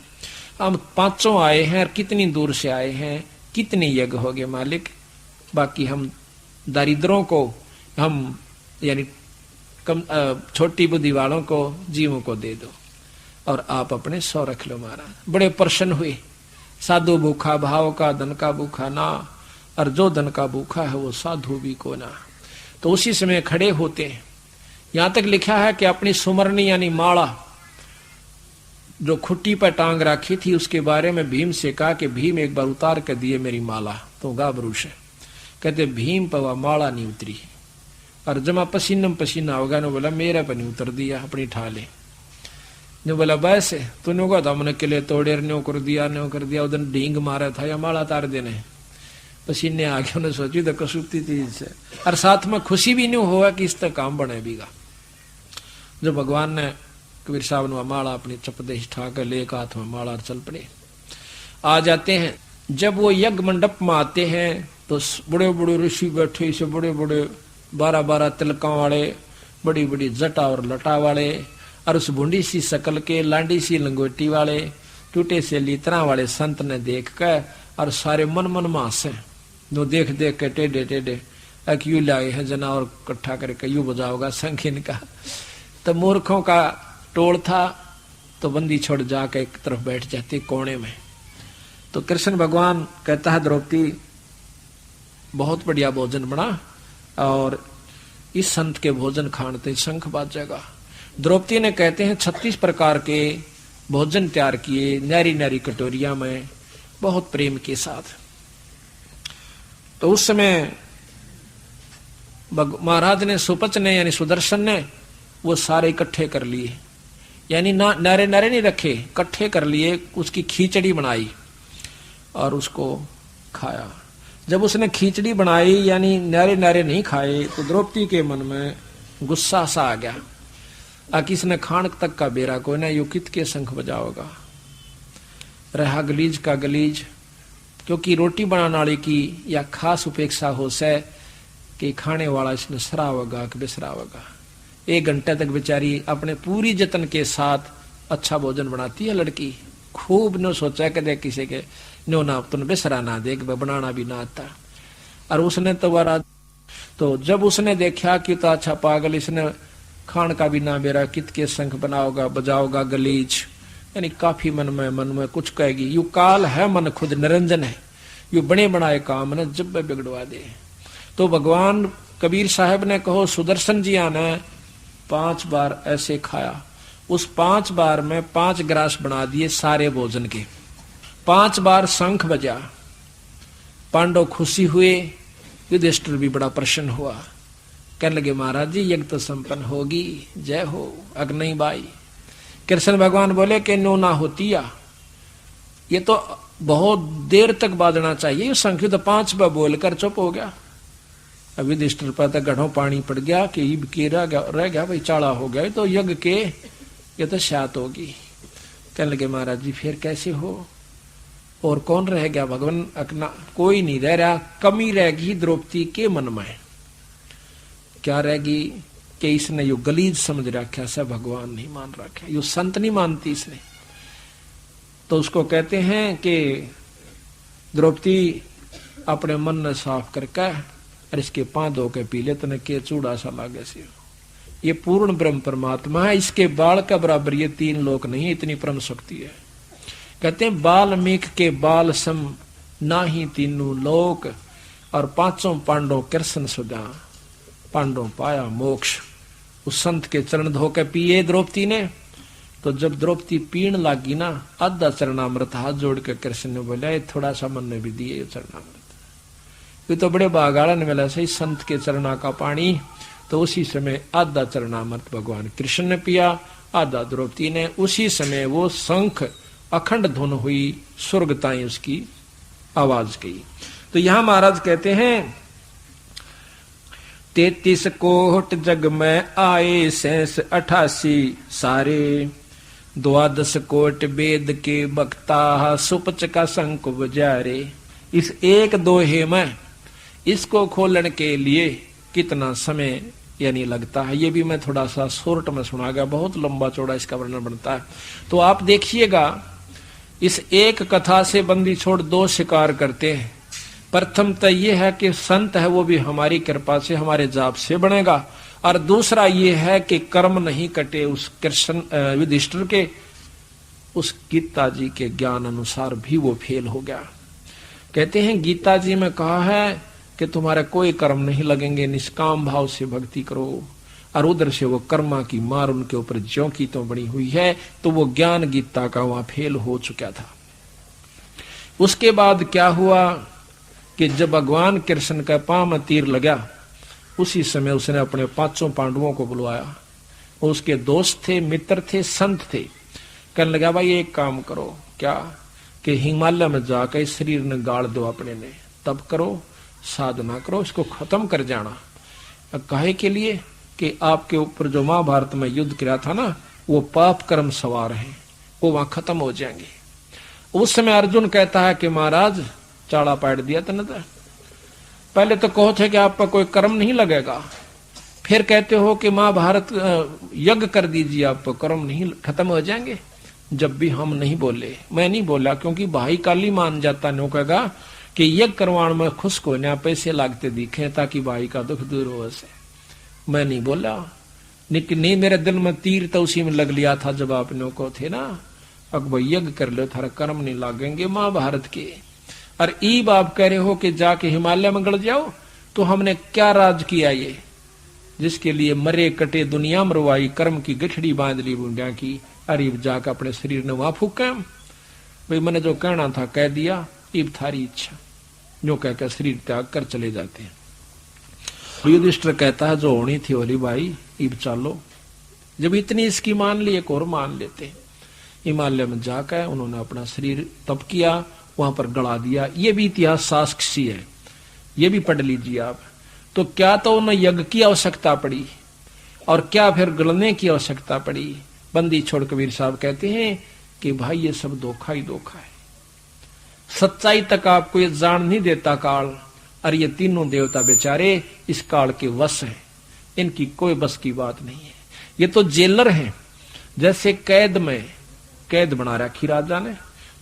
हम 5 आए हैं और कितनी दूर से आए हैं, कितने यज्ञ हो गए मालिक। बाकी हम दरिद्रों को, हम यानी कम छोटी बुद्धि वालों को, जीवों को दे दो, और आप अपने 100 रख लो महाराज। बड़े प्रसन्न हुए। साधु भूखा भाव का, धन का भूखा ना, और जो धन का भूखा है वो साधु भी को ना। तो उसी समय खड़े होते हैं। यहां तक लिखा है कि अपनी सुमरनी यानी माला जो खुट्टी पर टांग रखी थी उसके बारे में भीम से कहा कि भीम एक बार उतार कर दिए मेरी माला, तो गाबरूश है। कहते भीम पर वह माला नहीं उतरी, और जमा पसीनम पसीना होगा। ने बोला मेरा पर नहीं उतर दिया, अपनी ठा ले। ने बोला बस तूने कहा था हमने किले तोड़े, न्यो कर दिया उधर ढींग मारा था या माला तार देने। पसीने आ गए, उन्हें सोची तो कसुती चीज से, और साथ में खुशी भी नहीं हुआ कि इस तक काम बने बीगा। जब भगवान ने कबीर साहब ने माला अपनी चपदेश ठाकर ले हाथ में माला चल पड़े। आ जाते हैं जब वो यज्ञ मंडप में आते हैं तो बड़े बड़े ऋषि बैठे, से बड़े बड़े 12-12 तिलकों वाले, बड़ी बड़ी जटा और लटा वाले, और उस बूंदी सी शकल के, लांडी सी लंगोटी वाले, टूटे से लीतरा वाले संत ने देख कर और सारे मन मन में हंसे। जो देख देख के टेढ़े टेढ़े क्यों लाए हैं जना, और इकट्ठा करके यूं बजाओगा शंख इनका। तो मूर्खों का टोल था, तो बंदी छोड़ जाकर एक तरफ बैठ जाती कोने में। तो कृष्ण भगवान कहता है द्रौपदी बहुत बढ़िया भोजन बना, और इस संत के भोजन खाने शंख बाजेगा। द्रौपदी ने कहते हैं 36 प्रकार के भोजन तैयार किए नारी नारी कटोरिया में, बहुत प्रेम के साथ। तो उस समय महाराज ने, सुपच ने यानी सुदर्शन ने वो सारे इकट्ठे कर लिए, यानी ना नारे नारे नहीं रखे, इकट्ठे कर लिए। उसकी खिचड़ी बनाई और उसको खाया। जब उसने खिचड़ी बनाई यानी नारे नारे नहीं खाए, तो द्रौपदी के मन में गुस्सा सा आ गया। किसने खान तक का बेरा कोई ना, यो कित के शंख बजाओगा। रहा गलीज का गलीज, क्योंकि रोटी बनाने वाले की या खास उपेक्षा हो से कि खाने वाला इसने सरावगा कि बिसरावगा। 1 घंटे तक बेचारी अपने पूरी जतन के साथ अच्छा भोजन बनाती है लड़की, खूब न सोचा कि दे किसी के नो ना तुम बिसरा ना दे, बनाना भी ना आता। और उसने तो जब उसने देखा कि तो अच्छा पागल इसने खान का भी ना बेरा, कित के संख बनाओगा बजाओगा गलीज, यानी काफी मन में कुछ कहेगी। यू काल है मन खुद निरंजन है, यू बने बनाए काम ने जब बिगड़वा दे। तो भगवान कबीर साहब ने कहो सुदर्शन जी ने 5 बार ऐसे खाया, उस 5 बार में 5 ग्रास बना दिए सारे भोजन के। 5 बार शंख बजा, पांडव खुशी हुए, युधिष्ठिर भी बड़ा प्रसन्न हुआ, कहने लगे महाराज जी यज्ञ तो संपन्न होगी, जय हो अग्नि बाई। कृष्ण भगवान बोले कि नो ना होती या, ये तो बहुत देर तक बाजना चाहिए, शंख तो 5 बार बोलकर चुप हो गया। अब युधिष्ठिर पर तो गढ़ों पानी पड़ गया कि ईब के रह गया भाई, चाड़ा हो गया तो यज्ञ के ये तो शात होगी। कहने लगे महाराज जी फिर कैसे हो, और कौन रह गया भगवान अकना, कोई नहीं रह रहा, कमी रहेगी द्रौपदी के मन में। क्या रहेगी कि इसने यो गलीज समझ रखा से भगवान नहीं मान रखा, यो संत नहीं मानती इसने। तो उसको कहते हैं कि द्रौपदी अपने मन ने साफ करके और इसके पांव धो के पी ले, तने के चूड़ा सा लागे से। ये पूर्ण ब्रह्म परमात्मा है, इसके बाल का बराबर ये 3 लोक नहीं है, इतनी परम शक्ति है। कहते हैं बाल्मीक के बाल सम ना ही 3 लोक, और 5 पांडव कृष्ण सुधा, पांडव पाया मोक्ष। उस संत के चरण धो के पिए द्रौपदी ने। तो जब द्रौपदी पीण लागी ना, आधा चरणामृत हाथ जोड़ के कृष्ण ने बोला थोड़ा सा मन ने भी दिए चरणामृत। ये तो बड़े बागाड़ा ने मिला सही संत के चरणा का पानी। तो उसी समय आधा चरणामृत भगवान कृष्ण ने पिया, आधा द्रौपदी ने। उसी समय वो शंख अखंड धुन हुई, स्वर्ग ताई उसकी आवाज गई। तो यहां महाराज कहते हैं 33 कोट जग में आए शेष 88 सारे, 12 कोट वेद के वक्ता सुपच का शंख बजारे। इस 1 दोहे में इसको खोलने के लिए कितना समय यानी लगता है, ये भी मैं थोड़ा सा शॉर्ट में सुना गया, बहुत लंबा चौड़ा इसका वर्णन बनता है। तो आप देखिएगा इस एक कथा से बंदी छोड़ 2 शिकार करते हैं। प्रथम तो ये है कि संत है वो भी हमारी कृपा से हमारे जाप से बनेगा, और दूसरा ये है कि कर्म नहीं कटे उस कृष्ण युधिष्ठिर के, उस गीता जी के ज्ञान अनुसार भी वो फेल हो गया। कहते हैं गीता जी में कहा है कि तुम्हारे कोई कर्म नहीं लगेंगे, निष्काम भाव से भक्ति करो, और उधर से वो कर्मा की मार उनके ऊपर ज्यों की तो बनी हुई है। तो वो ज्ञान गीता का वहां फेल हो चुका था। उसके बाद क्या हुआ कि जब भगवान कृष्ण का पांव में तीर लगा, उसी समय उसने अपने 5 पांडवों को बुलवाया। उसके दोस्त थे, मित्र थे, संत थे। कहने लगा भाई एक काम करो, क्या कि हिमालय में जाकर शरीर ने गाड़ दो अपने ने, तब करो, साधना करो, इसको खत्म कर जाना। काहे के लिए कि आपके ऊपर जो महाभारत में युद्ध किया था ना, वो पाप कर्म सवार हैं, वो वहां खत्म हो जाएंगे। उस समय अर्जुन कहता है कि महाराज चाड़ा पाट दिया तने तो पहले तो कहो थे कि आप पर कोई कर्म नहीं लगेगा, फिर कहते हो कि महाभारत यज्ञ कर दीजिए, आप पर कर्म नहीं खत्म हो जाएंगे। जब भी हम नहीं बोले, मैं नहीं बोला, क्योंकि भाई काली मान जाता नो कहेगा कि यज्ञ करवाण में खुश को ना पैसे लागते दिखे ताकि भाई का दुख दूर हो से। मैं नहीं बोला, नहीं मेरे दिल में तीर तो उसी में लग लिया था जब आप लोग को थे ना, अब यज्ञ कर लो, थारा कर्म नहीं लागेंगे महाभारत के। और ईब आप कह रहे हो कि जाके हिमालय में गड़ जाओ, तो हमने क्या राज किया ये, जिसके लिए मरे कटे दुनिया मरवाई, कर्म की गठड़ी बांध ली बुंडिया की, और ईब जाकर अपने शरीर ने वहां फूका। भाई मैंने जो कहना था कह दिया, ईब थारी इच्छा, जो कहकर शरीर त्याग कर चले जाते हैं। युधिष्ठिर कहता है जो होनी थी होली भाई, ईब चालो। जब इतनी इसकी मान ली, एक और मान लेते। हिमालय में जाकर उन्होंने अपना शरीर तप किया, वहां पर गड़ा दिया। ये भी इतिहास साक्षी है, ये भी पढ़ लीजिए आप। तो क्या तो उन्हें यज्ञ की आवश्यकता पड़ी, और क्या फिर गलने की आवश्यकता पड़ी। बंदी छोड़ कबीर साहब कहते हैं कि भाई ये सब धोखा ही धोखा है। सच्चाई तक आपको ये जान नहीं देता काल। और ये तीनों देवता बेचारे इस काल के वश हैं, इनकी कोई बस की बात नहीं है। ये तो जेलर हैं, जैसे कैद में कैद बना रखी राजा ने,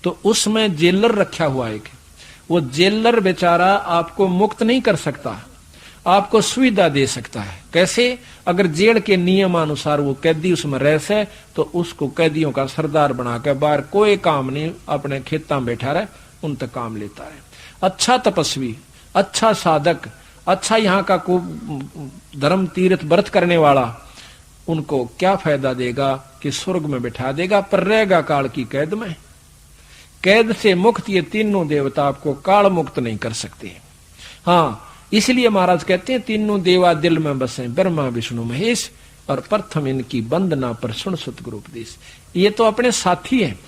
तो उसमें जेलर रखा हुआ एक, वो जेलर बेचारा आपको मुक्त नहीं कर सकता, आपको सुविधा दे सकता है। कैसे? अगर जेल के नियमानुसार वो कैदी उसमें रह से, तो उसको कैदियों का सरदार बनाकर बाहर कोई काम नहीं, अपने खेता में बैठा रहे, उन तक काम लेता रहे। अच्छा तपस्वी, अच्छा साधक, अच्छा यहाँ का को धर्म तीर्थ व्रत करने वाला, उनको क्या फायदा देगा कि स्वर्ग में बैठा देगा, पर रहेगा काल की कैद में। कैद से मुक्त ये तीनों देवता आपको काल मुक्त नहीं कर सकते। हाँ, इसलिए महाराज कहते हैं तीनों देवा दिल में बसे, ब्रह्मा विष्णु महेश, और प्रथम इनकी वंदना पर सुन सतगुरु उपदेश। ये तो अपने साथी हैं,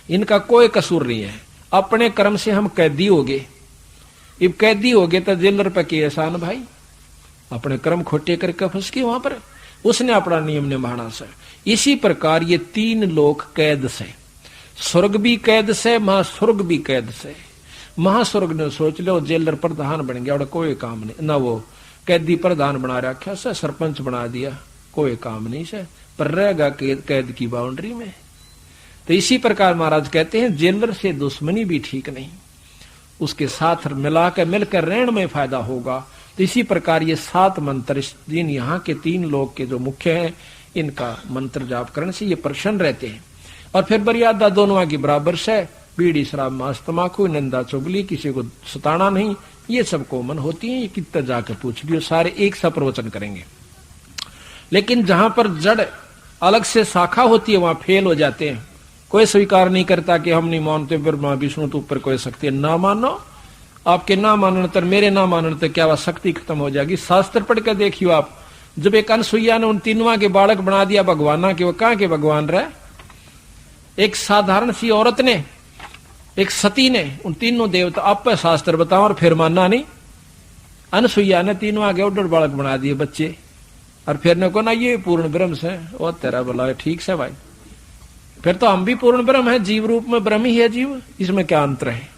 इनका कोई कसूर नहीं है। अपने कर्म से हम कैदी हो गए, अब कैदी हो गए तो जेलर पे की एहसान भाई, अपने कर्म खोटे करके फंस गए वहां पर, उसने अपना नियम निभाना से। इसी प्रकार ये तीन लोक कैद से, स्वर्ग भी कैद से, महास्वर्ग भी कैद से। महास्वर्ग ने सोच लो जेलर प्रधान बन गया और कोई काम नहीं ना, वो कैदी प्रधान बना रखा से, सरपंच बना दिया, कोई काम नहीं से, पर रहेगा कैद की बाउंड्री में। तो इसी प्रकार महाराज कहते हैं जेलर से दुश्मनी भी ठीक नहीं, उसके साथ मिलकर रहने में फायदा होगा। तो इसी प्रकार ये 7 मंत्र दिन यहाँ के 3 लोग के जो मुख्य हैं, इनका मंत्र जाप करने से ये प्रसन्न रहते हैं। और फिर मर्यादा दोनों की बराबर से, बीड़ी शराब मांस तमाकू निंदा चुगली, किसी को सताना नहीं, ये सब कॉमन होती है। ये कितना जाकर पूछ लियो, सारे एक सा प्रवचन करेंगे। लेकिन जहां पर जड़ अलग से शाखा होती है वहां फेल हो जाते हैं। कोई स्वीकार नहीं करता कि हम नहीं मानते ब्रह्मा विष्णु तो ऊपर कोई शक्ति है। ना मानो, आपके ना मानने तर मेरे ना मानने तर क्या वह शक्ति खत्म हो जाएगी। शास्त्र पढ़ कर देखियो आप, जब एक अनसुईया ने उन तीनों के बालक बना दिया भगवाना के, वो कहां के भगवान रहे। एक साधारण सी औरत ने, एक सती ने उन तीनों देवता, आप पे शास्त्र बताओ और फिर मानना नहीं। अनसुईया ने तीनों आगे उड्डर बालक बना दिए बच्चे, और फिर ने को ना ये पूर्ण ब्रह्म से, वो तेरा बोला है ठीक से भाई, फिर तो हम भी पूर्ण ब्रह्म है, जीव रूप में ब्रह्म ही है जीव, इसमें क्या अंतर है।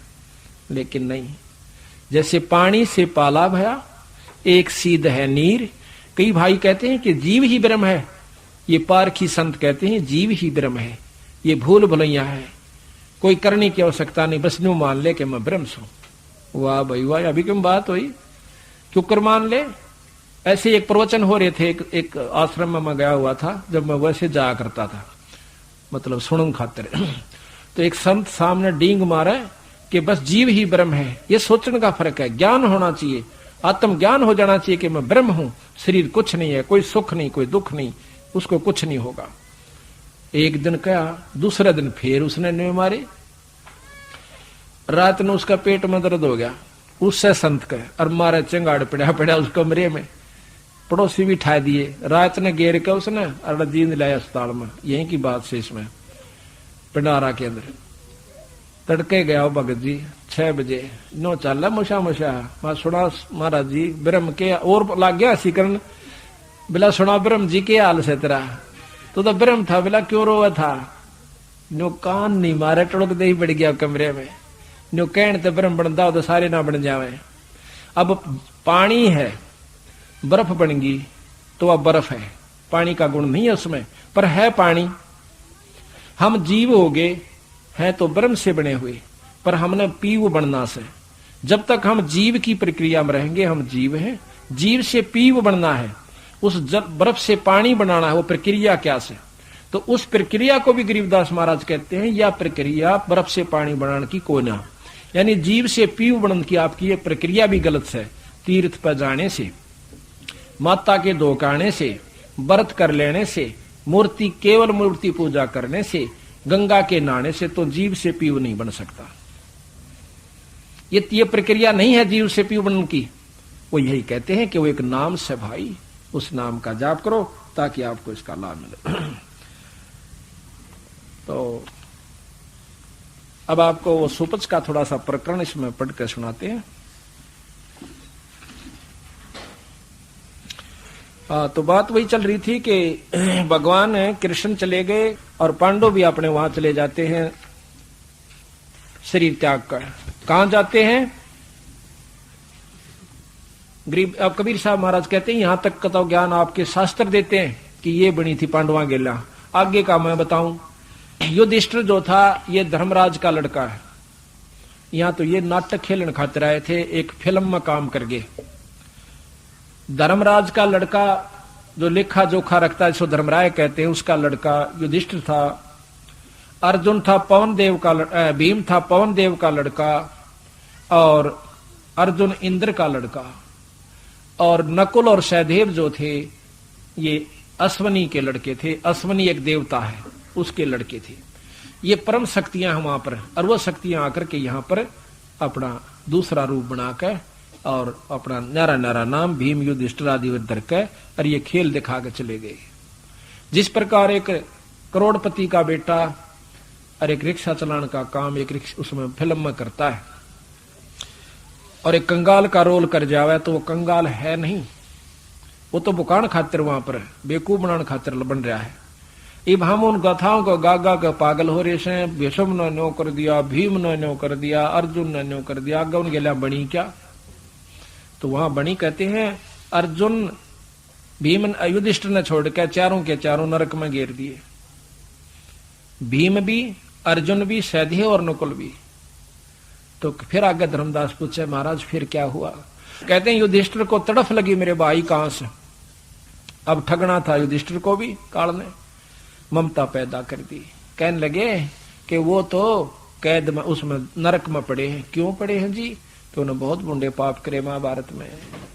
लेकिन नहीं, जैसे पानी से पाला भया एक सीध है नीर। कई भाई कहते हैं कि जीव ही ब्रह्म है, ये पारखी संत कहते हैं जीव ही ब्रह्म है, ये भूल भुलैया है, कोई करने की आवश्यकता नहीं, बस न्यू मान ले कि मैं ब्रह्म हूं। वाह भाई वाह, अभी क्यों बात हुई, क्यों कर मान ले। ऐसे एक प्रवचन हो रहे थे, एक आश्रम में मैं गया हुआ था, जब मैं वैसे जाया करता था, मतलब सुनन खातिर। तो एक संत सामने डींग मारे कि बस जीव ही ब्रह्म है। ये सोचने का फर्क है, ज्ञान होना चाहिए, आत्म ज्ञान हो जाना चाहिए कि मैं ब्रह्म हूं, शरीर कुछ नहीं है, कोई सुख नहीं, कोई दुख नहीं, उसको कुछ नहीं होगा। एक दिन क्या, दूसरे दिन फिर उसने न्यू मारी, रात में उसका पेट में दर्द हो गया, उससे संत कहे और मारे चंगाड़ पड़ा उस कमरे में, पड़ोसी भी ठा दिए, रात ने घेर के उसने और जींद लाया अस्पताल में। यहीं की बात से इसमें पिंडारा के अंदर तड़के गया भगत जी 6 बजे, नो चल मुशा मुशा, मैं सुना महाराज जी ब्रह्म के, और लाग गया सीकरण, बिला सुना ब्रह्म जी के हाल से तेरा, तो ब्रह्म था, बिला क्यों रोवा था। नो कान नहीं मारे, टुड़क दे ही बढ़ गया कमरे में। नो कहने तो ब्रह्म बनता हो तो सारे ना बन जावे। अब पानी है, बर्फ बन गई तो वह बर्फ है, पानी का गुण नहीं है उसमें, पर है पानी। हम जीव हो गए हैं तो ब्रह्म से बने हुए, पर हमने पीव बनना से, जब तक हम जीव की प्रक्रिया में रहेंगे हम जीव हैं, जीव से पीव बनना है, उस बर्फ से पानी बनाना है, वो प्रक्रिया क्या से। तो उस प्रक्रिया को भी गरीबदास महाराज कहते हैं, या प्रक्रिया बर्फ से पानी बनाने की कोई ना, यानी जीव से पीव बनने की आपकी ये प्रक्रिया भी गलत है। तीर्थ पर जाने से, माता के धोकाने से, व्रत कर लेने से, मूर्ति केवल मूर्ति पूजा करने से, गंगा के नहाने से तो जीव से पीव नहीं बन सकता। ये प्रक्रिया नहीं है जीव से पीव बनने की। वो यही कहते हैं कि वो एक नाम से भाई, उस नाम का जाप करो ताकि आपको इसका लाभ मिले। तो अब आपको वो सुपच का थोड़ा सा प्रकरण इसमें पढ़ कर सुनाते हैं। तो बात वही चल रही थी कि भगवान कृष्ण चले गए और पांडव भी अपने वहां चले जाते हैं शरीर त्याग कर कहां जाते हैं? गरीब। अब कबीर साहब महाराज कहते हैं यहां तक का तो ज्ञान आपके शास्त्र देते हैं कि ये बनी थी पांडवा गेला। आगे का मैं बताऊं, युधिष्ठिर जो था ये धर्मराज का लड़का है। यहां तो ये नाटक खेलन खातिर आए थे, एक फिल्म में काम कर गए। धर्मराज का लड़का जो लेखा जोखा रखता है जिसको धर्मराय कहते हैं, उसका लड़का युधिष्ठिर था। अर्जुन था पवन देव का, भीम था पवन देव का लड़का, और अर्जुन इंद्र का लड़का, और नकुल और सहदेव जो थे ये अश्वनी के लड़के थे। अश्वनी एक देवता है, उसके लड़के थे। ये परम शक्तियां हैं वहां पर, और वो शक्तियां आकर के यहां पर अपना दूसरा रूप बनाकर और अपना न्यारा न्यारा नाम भीम युधिष्ठिर आदि धर के और ये खेल दिखा के चले गए। जिस प्रकार एक करोड़पति का बेटा और एक रिक्शा चलाने का काम एक उसमें फिल्म में करता है, और एक कंगाल का रोल कर जावे तो वो कंगाल है नहीं, वो तो बुकान खातिर वहां पर बेकूफ बनाने खातिर बन रहा है। अब हम उन गाथाओं को गा गा के पागल हो रहे हैं। भीष्म ने न्यो कर दिया, भीम ने न्यो कर दिया, अर्जुन ने न्यो कर दिया, आगे उन गेला बनी क्या? तो वहां बनी कहते हैं अर्जुन भीम युधिष्ठिर ने छोड़ के चारों के चारों नरक में घेर दिए। भीम भी, अर्जुन भी, सहदेव और नकुल भी। तो फिर आगे धर्मदास पूछे महाराज फिर क्या हुआ? कहते हैं युधिष्ठिर को तड़फ लगी मेरे भाई कहां से। अब ठगना था युधिष्ठिर को भी, काल ने ममता पैदा कर दी। कहने लगे कि वो तो कैद में उसमें नरक में पड़े हैं। क्यों पड़े हैं जी? तो उन्होंने बहुत बुंडे पाप करे महाभारत में,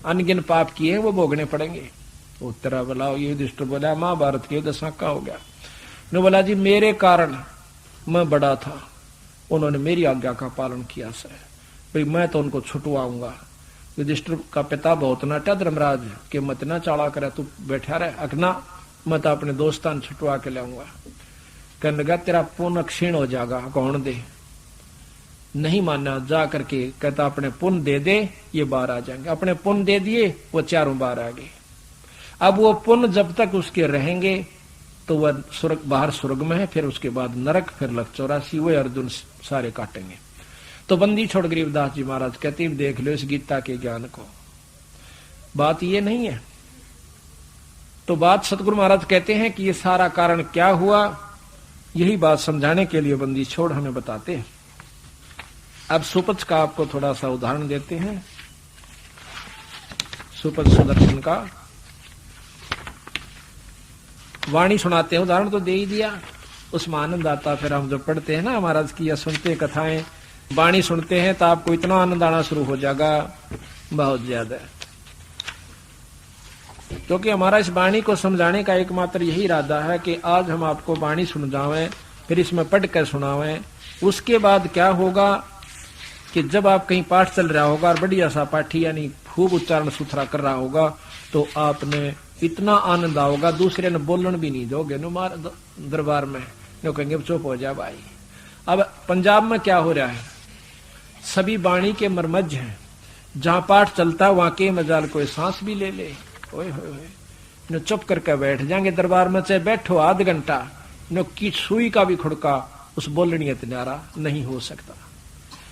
अनगिन पाप किए हैं, वो भोगने पड़ेंगे। उत्तरा बोला युधिष्ठिर बोला महाभारत के दशा का हो गया। ने बोला जी मेरे कारण मैं बड़ा था, उन्होंने मेरी आज्ञा का पालन किया सर, भाई मैं तो उनको छुटवाऊंगा। युधिष्ठिर का पिता बहुत नाटा धर्मराज के मत ना चाड़ा करे, तू बैठा रहे अकना, मैं तो अपने दोस्तान छुटवा के लाऊंगा। कहने लगा तेरा पुण्य क्षीण हो जाएगा, कौन दे? नहीं माना, जा करके कहता अपने पुण्य दे दे, ये बाहर आ जाएंगे। अपने पुण्य दे दिए, वो चारों बाहर आ गए। अब वो पुण्य जब तक उसके रहेंगे तो वह स्वर्ग, बाहर स्वर्ग में है, फिर उसके बाद नरक, फिर लख 84, वो अर्जुन सारे काटेंगे। तो बंदी छोड़ गरीबदास जी महाराज कहते देख लो इस गीता के ज्ञान को। बात ये नहीं है। तो बात सतगुरु महाराज कहते हैं कि ये सारा कारण क्या हुआ, यही बात समझाने के लिए बंदी छोड़ हमें बताते हैं। अब सुपच का आपको थोड़ा सा उदाहरण देते हैं। सुपच सुदर्शन का वाणी सुनाते हैं, उदाहरण तो दे ही दिया, उसमें आनंद आता। फिर हम जो पढ़ते हैं ना महाराज की या सुनते कथाएं, वाणी सुनते हैं तो आपको इतना आनंद आना शुरू हो जाएगा, बहुत ज्यादा। क्योंकि हमारा इस वाणी को समझाने का एकमात्र यही इरादा है कि आज हम आपको वाणी समझावें, फिर इसमें पढ़ कर सुनावें। उसके बाद क्या होगा कि जब आप कहीं पाठ चल रहा होगा और बढ़िया सा पाठी यानी खूब उच्चारण सुथरा कर रहा होगा तो आपने इतना आनंद आओगा, दूसरे ने बोलन भी नहीं दोगे। नो मार दरबार में नो कहेंगे चुप हो जा भाई। अब पंजाब में क्या हो रहा है, सभी वाणी के मरमज हैं, जहां पाठ चलता है वहां के मजाल कोई सांस भी ले ले, ओए होए नो चुप करके बैठ जाएंगे दरबार में, चाहे बैठो आध घंटा, नो की सुई का भी खुड़का उस बोलनी न्यारा नहीं हो सकता।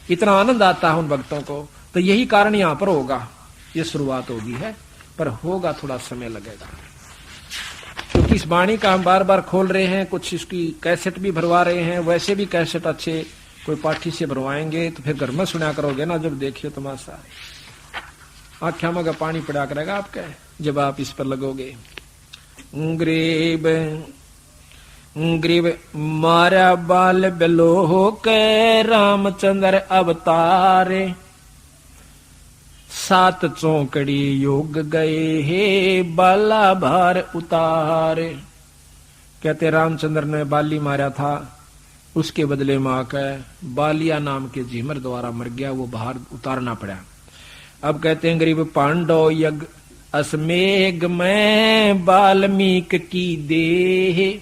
इतना आनंद आता है उन भक्तों को। तो यही कारण यहां पर होगा, ये शुरुआत होगी है, पर होगा थोड़ा समय लगेगा। क्योंकि इस वाणी का हम बार बार खोल रहे हैं, कुछ इसकी कैसेट भी भरवा रहे हैं। वैसे भी कैसेट अच्छे कोई पाठी से भरवाएंगे तो फिर घर में सुना करोगे ना, जब देखियो तमाशा, आख्या में पानी पड़ा करेगा आपके जब आप इस पर लगोगे। ग्रीब मारा बाल बिलोह के रामचंद्र अवतारे, सात चौकड़ी योग गए हे बाला भार उतारे। कहते रामचंद्र ने बाली मारा था, उसके बदले में आकर बालिया नाम के झीमर द्वारा मर गया, वो बाहर उतारना पड़ा। अब कहते हैं गरीब पांडव यज्ञ असमेघ में बाल्मीक की देह,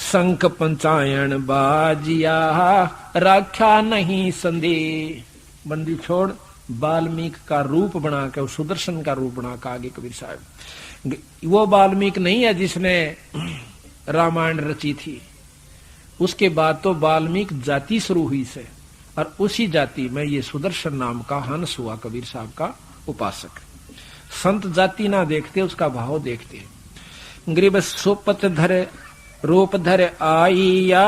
शंख पंचायन बाजिया रखा नहीं संदेह। बंदी छोड़ वाल्मीकि का रूप बना के, सुदर्शन का रूप बना के आगे कबीर साहब, वो वाल्मीकि नहीं है जिसने रामायण रची थी, उसके बाद तो वाल्मीकि जाति शुरू हुई से, और उसी जाति में ये सुदर्शन नाम का हंस हुआ कबीर साहब का उपासक। संत जाति ना देखते, उसका भाव देखते। ग्रीब सोपत धर रूप धर आईया,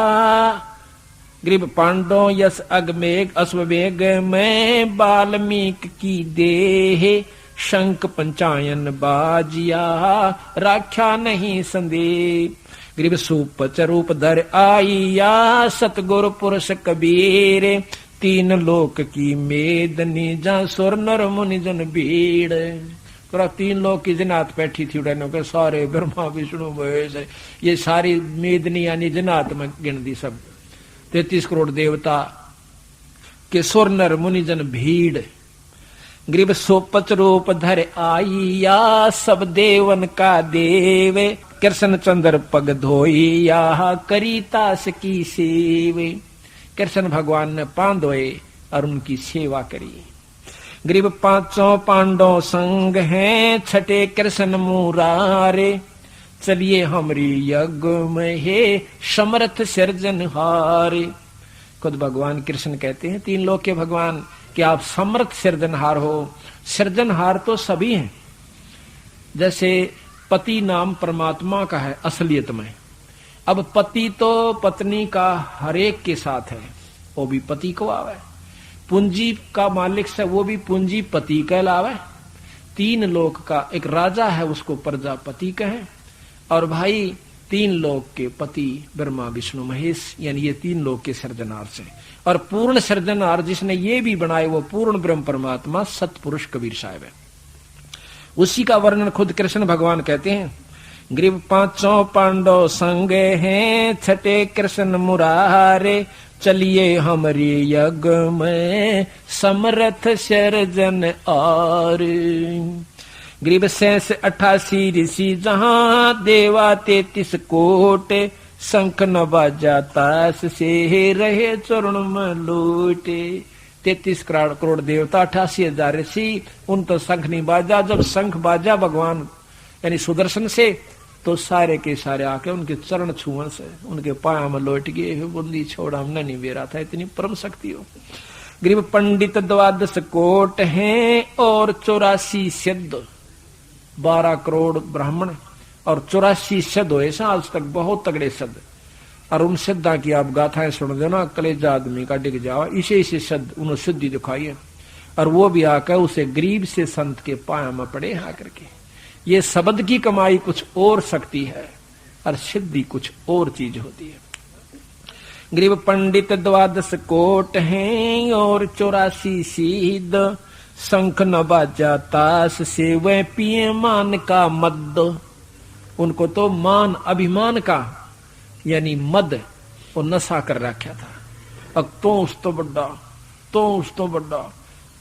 ग्रीब पांडो यस अगमेघ अश्वमेघ में वाल्मीकि की देह, शंख पंचायन बाजिया राख्या नहीं संदेह। ग्रीब सुपच रूप धर आईया, सतगुरु पुरुष कबीर, तीन लोक की मेदनी जा सुर नर मुनि जन भीड़। तो तीन लोक की जनात बैठी थी उड़ने के सारे, ब्रह्मा विष्णु महेश, ये सारी मेदनी यानी जनात में गिन दी सब, 33 करोड़ देवता के सुर नर मुनि जन भीड़। ग्रीब सोपच रूप धर आईया, सब देवन का देव, कृष्ण चंद्र पग धोइया, करी तास की सेवे। कृष्ण भगवान ने पांव धोए और उनकी सेवा करी। ग्रीब पांचों पांडव संग हैं, छठे कृष्ण मुरारे, चलिए हमरी यज्ञ में हे समर्थ सिरजनहारे। खुद भगवान कृष्ण कहते हैं, तीन लोक के भगवान, कि आप समर्थ सिरजनहार हो। सिरजनहार तो सभी हैं, जैसे पति नाम परमात्मा का है असलियत में। अब पति तो पत्नी का हरेक के साथ है, वो भी पति को आवे। पूंजी का मालिक से वो भी पूंजीपति कहलावे। तीन लोक का एक राजा है, उसको प्रजापति कहे। और भाई तीन लोक के पति ब्रह्मा विष्णु महेश, यानी ये तीन लोक के सृजनहार से। और पूर्ण सृजनहार जिसने ये भी बनाए, वो पूर्ण ब्रह्म परमात्मा सतपुरुष कबीर साहब है। उसी का वर्णन खुद कृष्ण भगवान कहते हैं। ग्रीब पांचों पांडव संग हैं, छठे कृष्ण मुरारे, चलिए हमरे यज्ञ में समर्थ सर्जन और। ग्रीब 88 ऋषि जहां, देवा 33 कोट, शंख न बाजा तास से रहे चरण में लूटे। 33 करोड़ देवता, 88,000 ऋषि, उन तो शंख नहीं बाजा। जब शंख बाजा भगवान यानी सुदर्शन से, तो सारे के सारे आके उनके चरण छुअन से उनके पाया में लौट गए। बुंदी छोड़ा हमने नहीं बेरा था, इतनी परम शक्ति हो। ग्रीब पंडित 12 कोट हैं और 84 सिद्ध, 12 करोड़ ब्राह्मण और 84 सिद्ध हुए आज तक, बहुत तगड़े सिद्ध। और उन सिद्धा की आप गाथाएं सुन देना, कलेजा आदमी का डिग जाओ। इसे सिद्ध उन्होंने सिद्धि दिखाई है, और वो भी आकर उसे गरीब से संत के पाया में पड़े आकर के। ये शब्द की कमाई कुछ और शक्ति है, और सिद्धि कुछ और चीज होती है। गरीब पंडित 12 कोट हैं और 84 सिद्ध, शंख न बाजा तास से वह पिए मान का मद। उनको तो मान अभिमान का यानी मद और नशा कर रखा था। अब तो उस तो बड़ा, तो उस तो बड़ा,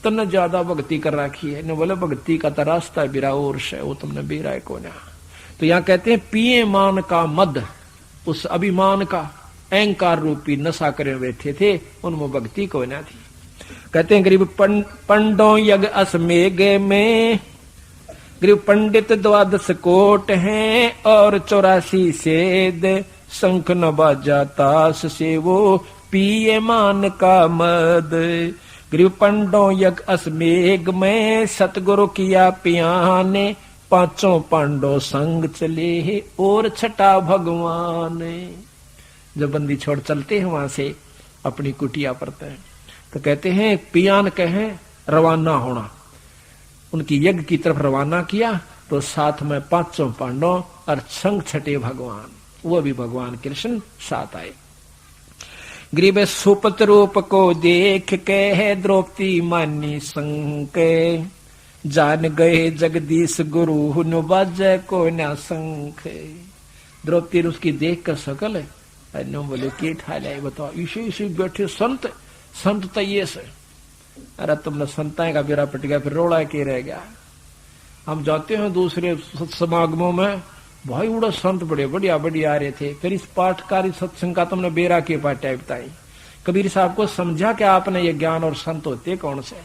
तन ज्यादा भक्ति कर रखी है। न बोले भक्ति का तो रास्ता बिरा और से, वो तुमने बेरा है को ना। तो यहाँ कहते हैं पिए मान का मद, उस अभिमान का अहंकार रूपी नशा करे बैठे थे, उनमें भक्ति को ना थी। कहते हैं गरीब पंडो यज्ञ अश्वमेघ में, गरीब पंडित 12 कोट हैं और 84 सेद, शंख न बाजा तास से वो पिए मान का मद। गरीब पंडो यज्ञ अश्वमेघ में, सतगुरु किया पियाने, पांचों पांडव संग चले और छठा भगवान। जब बंदी छोड़ चलते हैं वहां से अपनी कुटिया पर, तो कहते हैं पियान कहे रवाना होना। उनकी यज्ञ की तरफ रवाना किया, तो साथ में पांचों पांडव और संग छठे भगवान, वो भी भगवान कृष्ण साथ आए। गरीब सुपत रूप को देख के है द्रौपदी मानी संक, जान गए जगदीश गुरु नु बाजे को ना संख। द्रौपदी उसकी देख कर सकल है, बोले के ठाल है बताओ, इसे बैठे संत, संत तो ये से। अरे तुमने संताएं का बेरा पट गया, फिर रोड़ा के रह गया। हम जाते हैं दूसरे समागमों में, भाई उड़ा संत बड़े बढ़िया बढ़िया आ रहे थे, फिर इस पाठकारी सत्संग का तुमने बेरा के पाटा बताई। कबीर साहब को समझा कि आपने ये ज्ञान और संत होते कौन से,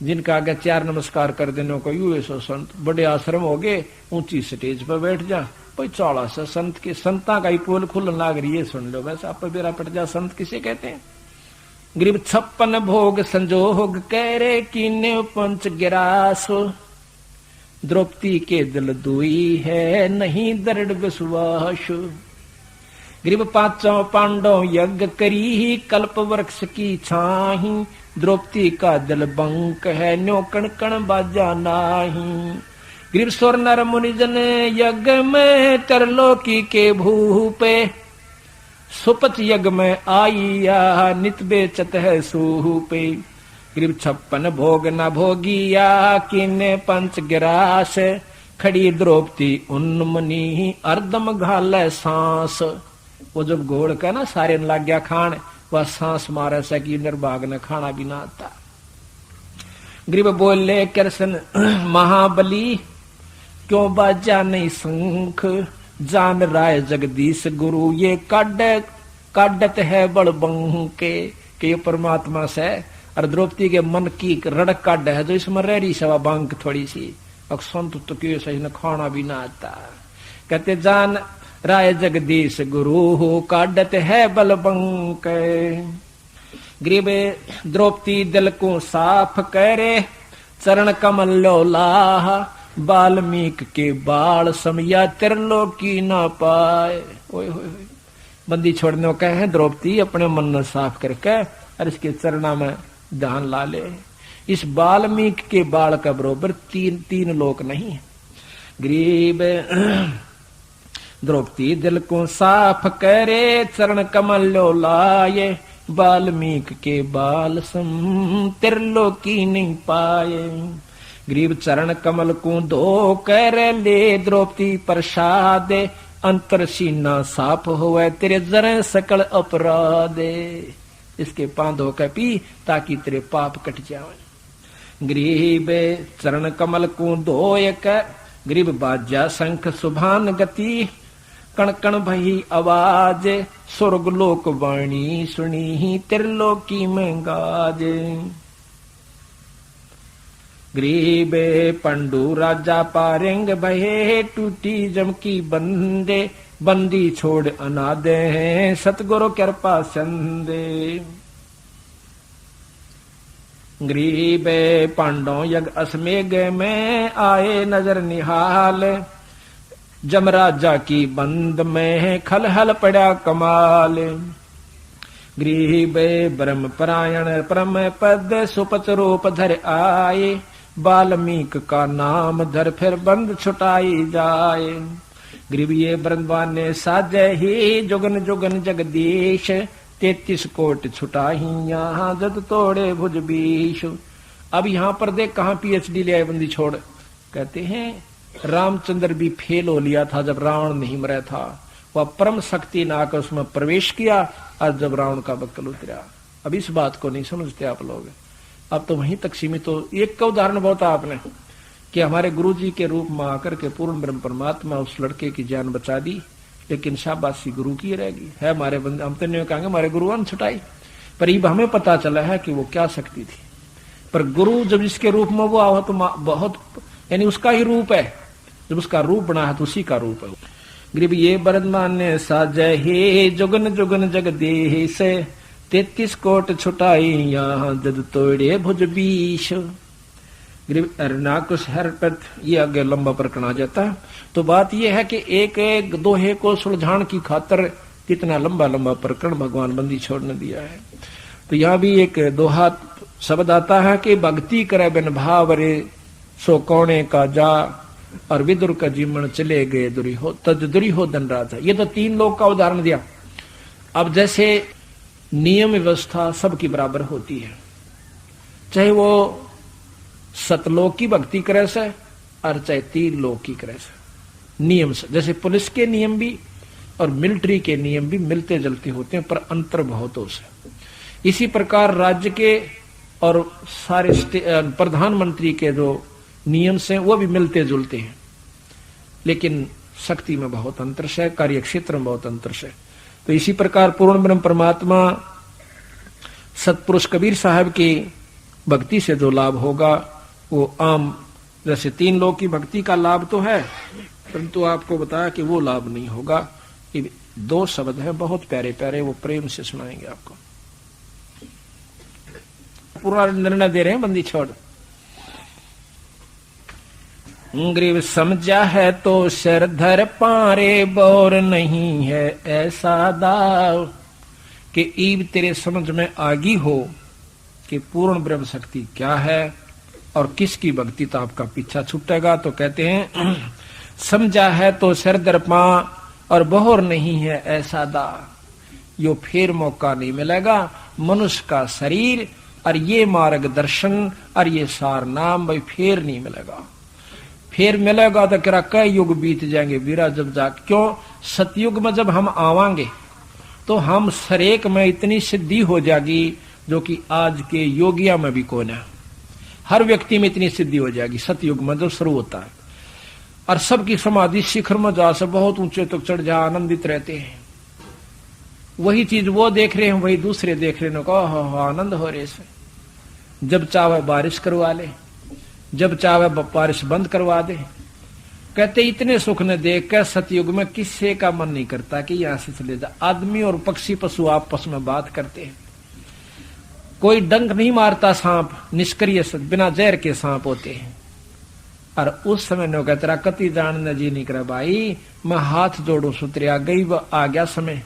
जिनका आगे 4 नमस्कार कर देने को यू ऐसा संत। बड़े आश्रम हो गए, ऊंची स्टेज पर बैठ जा, कोई चौड़ा सा संत के संता का ही पोल खुलन लाग रही है, सुन लो बस। आप बेरा पट जा, संत किसे कहते हैं? गरीब 56 भोग संजोग करे कीने पंच गिरास, द्रौपदी के दिल दुई है नहीं दृढ़ विश्वास। गरीब 5 पांडव यज्ञ करी कल्प वृक्ष की छाही, द्रौपदी का दिल बंक है न्यो कण कण बाजा नाही। गरीब स्वर नर मुनिजन यज्ञ में तरलोकी के भूपे, सुपच यज्ञ में आईया नित बेचत है सूपे। गरीब 56 भोग न भोगिया किने पंच गिरास, खड़ी द्रौपदी उन्मनी अर्दम घाल सांस। वो जब घोड़ का ना सारे लग गया खान, वह सांस मारे सकी निर्भाग न खाना भी ना आता। गरीब बोले कृष्ण महाबली क्यों बाजा नहीं शंख, जान राय जगदीश गुरु ये काडत है बड़ बंके। के परमात्मा से और द्रौपदी के मन की रड़क काड है जो इसमें रह रही सवा बांक थोड़ी सी अक्संत तो क्यों सही न खाना भी ना आता। कहते जान राय जगदीश गुरु हो काडत है बल बंक। गरीब द्रौपदी दिल को साफ करे चरण कमल लोलाह, वाल्मीकि के बाल समया त्रिलोकी ना पाए। ओए होए बंदी छोड़ने का है द्रौपदी अपने मन में साफ करके और इसके चरणा में ध्यान ला ले। इस वाल्मीकि के बाल का बरोबर तीन लोक नहीं। गरीब द्रौपदी दिल को साफ करे चरण कमल लोलाए, वाल्मीकि के बाल सम त्रिलोकी नहीं पाए। गरीब चरण कमल को धो कर ले द्रौपदी प्रसाद, अंतर सीना साफ होवे तेरे जरे सकल अपराध। इसके पांव धो कर पी ताकि तेरे पाप कट जावे। गरीब चरण कमल को धोय कर, गरीब बाजा शंख सुभान गति, कण कण भई आवाज, स्वर्ग लोक वाणी सुनी त्रिलोकी में गाज। गरीब पंडु राजा पारेंग भये, टूटी जम की बंदे, बंदी छोड़ अनादे हैं सतगुरु कृपा संदे। गरीब पांडव यज्ञ अश्वमेघ में आए नजर निहाल, जमराजा की बंद में खलहल पड़ा कमाल। गरीब ब्रह्म परायण परम पद सुपच रूप धर आए, वाल्मीकि का नाम धर फिर बंद छुटाई जाए। गरीब ये बृंदावन साजे ही जुगन जुगन जगदीश, 33 कोट छुटाही यहाँ जद तोड़े भुज बीश। अब यहाँ पर देख कहाँ PhD ले आए बंदी छोड़। कहते हैं रामचंद्र भी फेल हो लिया था जब रावण नहीं मरा था, वह परम शक्ति ने आकर उसमें प्रवेश किया और जब रावण का बक्कल उतरा। अब इस बात को नहीं समझते आप लोग, अब तो वहीं तक सीमित। तो एक का उदाहरण बहुत आपने कि हमारे गुरु जी के रूप में आकर के पूर्ण ब्रह्म परमात्मा उस लड़के की जान बचा दी, लेकिन शाबाशी गुरु की रहेगी। है हमारे बंदे, हम तो नहीं कहेंगे हमारे गुरुआन छुटाई, पर ये हमें पता चला है कि वो क्या शक्ति थी। पर गुरु जब जिसके रूप में वो आवा तो बहुत यानी उसका ही रूप है, जब उसका रूप बना है तो उसी का रूप है। गरीब ये बरदमान साजय हे जुगन जुगन जगदीश, 33 कोट छुटाई यहाँ जद तोड़े भुज बीश। गरीब अरनाकुश हरपत ये आगे लंबा प्रकरण आ जाता है। तो बात यह है कि एक एक दोहे को सुलझाने की खातर कितना लंबा लंबा प्रकरण भगवान बंदी छोड़ने दिया है। तो यहाँ भी एक दोहा शब्द आता है कि भक्ति करे बिन भाव रे सो कौने का जा, और विदुर का जीवन चले गए दुर्योधन राजा। ये तो 3 लोग का उदाहरण दिया। अब जैसे नियम व्यवस्था सबकी बराबर होती है, चाहे वो सतलोक की भक्ति करे से और चाहे 3 लोक की करे से। नियम से जैसे पुलिस के नियम भी और मिलिट्री के नियम भी मिलते जुलते होते हैं, पर अंतर बहुत हो से। इसी प्रकार राज्य के और सारे प्रधानमंत्री के जो नियम से वो भी मिलते जुलते हैं, लेकिन शक्ति में बहुत अंतर है, कार्य क्षेत्र में बहुत अंतर है। तो इसी प्रकार पूर्ण ब्रह्म परमात्मा सतपुरुष कबीर साहब की भक्ति से जो लाभ होगा वो आम जैसे 3 लोक की भक्ति का लाभ तो है, परंतु आपको बताया कि वो लाभ नहीं होगा। ये 2 शब्द हैं बहुत प्यारे प्यारे, वो प्रेम से सुनाएंगे आपको। पूरा निर्णय दे रहे हैं बंदी छोड़। ग्रीव समझा है तो शरधर पारे, बोर नहीं है ऐसा दाव कि ईब तेरे समझ में आगी हो कि पूर्ण ब्रह्म शक्ति क्या है और किसकी भक्ति तो आपका पीछा छूटेगा। तो कहते हैं समझा है तो शरधर पा और बोर नहीं है ऐसा दाव, यो फिर मौका नहीं मिलेगा। मनुष्य का शरीर और ये मार्गदर्शन और ये सार नाम भाई फिर नहीं मिलेगा। फिर मिलेगा तो कह कई युग बीत जाएंगे वीरा जब जा। क्यों? सतयुग में जब हम आवांगे तो हम सरेक में इतनी सिद्धि हो जाएगी जो कि आज के योगिया में भी कौन है। हर व्यक्ति में इतनी सिद्धि हो जाएगी सतयुग में जब शुरू होता है। और सबकी समाधि शिखर में जा से बहुत ऊंचे तक चढ़ जा आनंदित रहते हैं। वही चीज वो देख रहे हैं, वही दूसरे देख रहे हैं, को आनंद हो रहे से। जब चाहे बारिश करवा ले, जब चाहे बारिश बंद करवा दे। कहते इतने सुख ने देख कर सतयुग में किसी का मन नहीं करता कि यहां से चले जा। आदमी और पक्षी पशु आपस में बात करते हैं, कोई डंक नहीं मारता सांप, निष्क्रिय बिना जहर के सांप होते हैं। और उस समय नो कहता कति जानने जी नहीं करा भाई, मैं हाथ जोड़ू सुतरिया गई आ गया समय।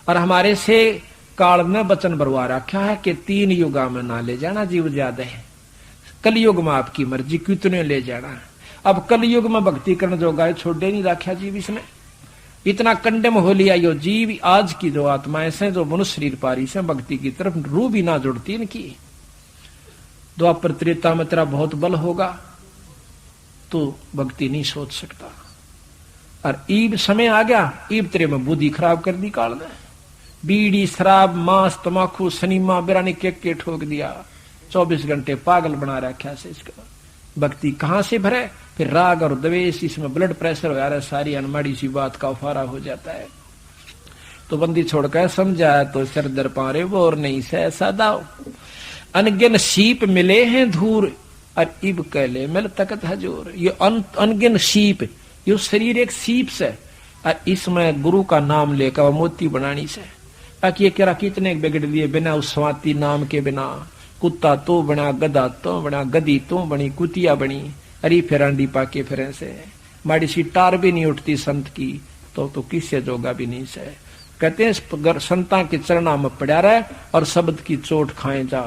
और हमारे से काल ने वचन बरवा रखा है कि 3 युगा में ना ले जाना जीव ज्यादा है, कलयुग में आपकी मर्जी कितने ले जाना। अब कलयुग में भक्ति करने जो गाय छोड़े नहीं रखा जीव, इसने इतना कंडम हो लिया। यो जीव आज की जो आत्माएं से जो मनुष्य शरीर पारी से भक्ति की तरफ रू भी ना जुड़ती इनकी। द्वापर त्रेता में तेरा बहुत बल होगा तो भक्ति नहीं सोच सकता। और ईब समय आ गया, ईब तेरे में बुद्धि खराब कर दी काल ने। बीड़ी शराब मांस तमाकू सनीमा बिरानी के ठोक दिया। 24 घंटे पागल बना रखा से इसका। भक्ति कहां से भरे? फिर राग और द्वेष, इसमें ब्लड प्रेशर हो जा रहा है, सारी अनमाड़ी सी बात का उफारा हो जाता है। तो बंदी छोड़कर समझाया तो सरदर पारे वो और नहीं से ऐसा दाव। अनगिन सीप मिले हैं धूर और इब कहले मिल तकत हजूर। ये अनगिन सीप, ये शरीर एक सीप से और इसमें गुरु का नाम लेकर मोती बनानी से। ताकि ये कह कितने बिगड़ दिए बिना उस स्वाति नाम के बिना। कुत्ता तो बना, गधा तो बना, गधी तो बनी, कुतिया बनी, अरे फिरांडी पाके फिर से माड़ी सी टार भी नहीं उठती संत की तो किससे जोगा भी नहीं से। कहते हैं संता के चरणा में पड़ा रहे और शब्द की चोट खाए जा।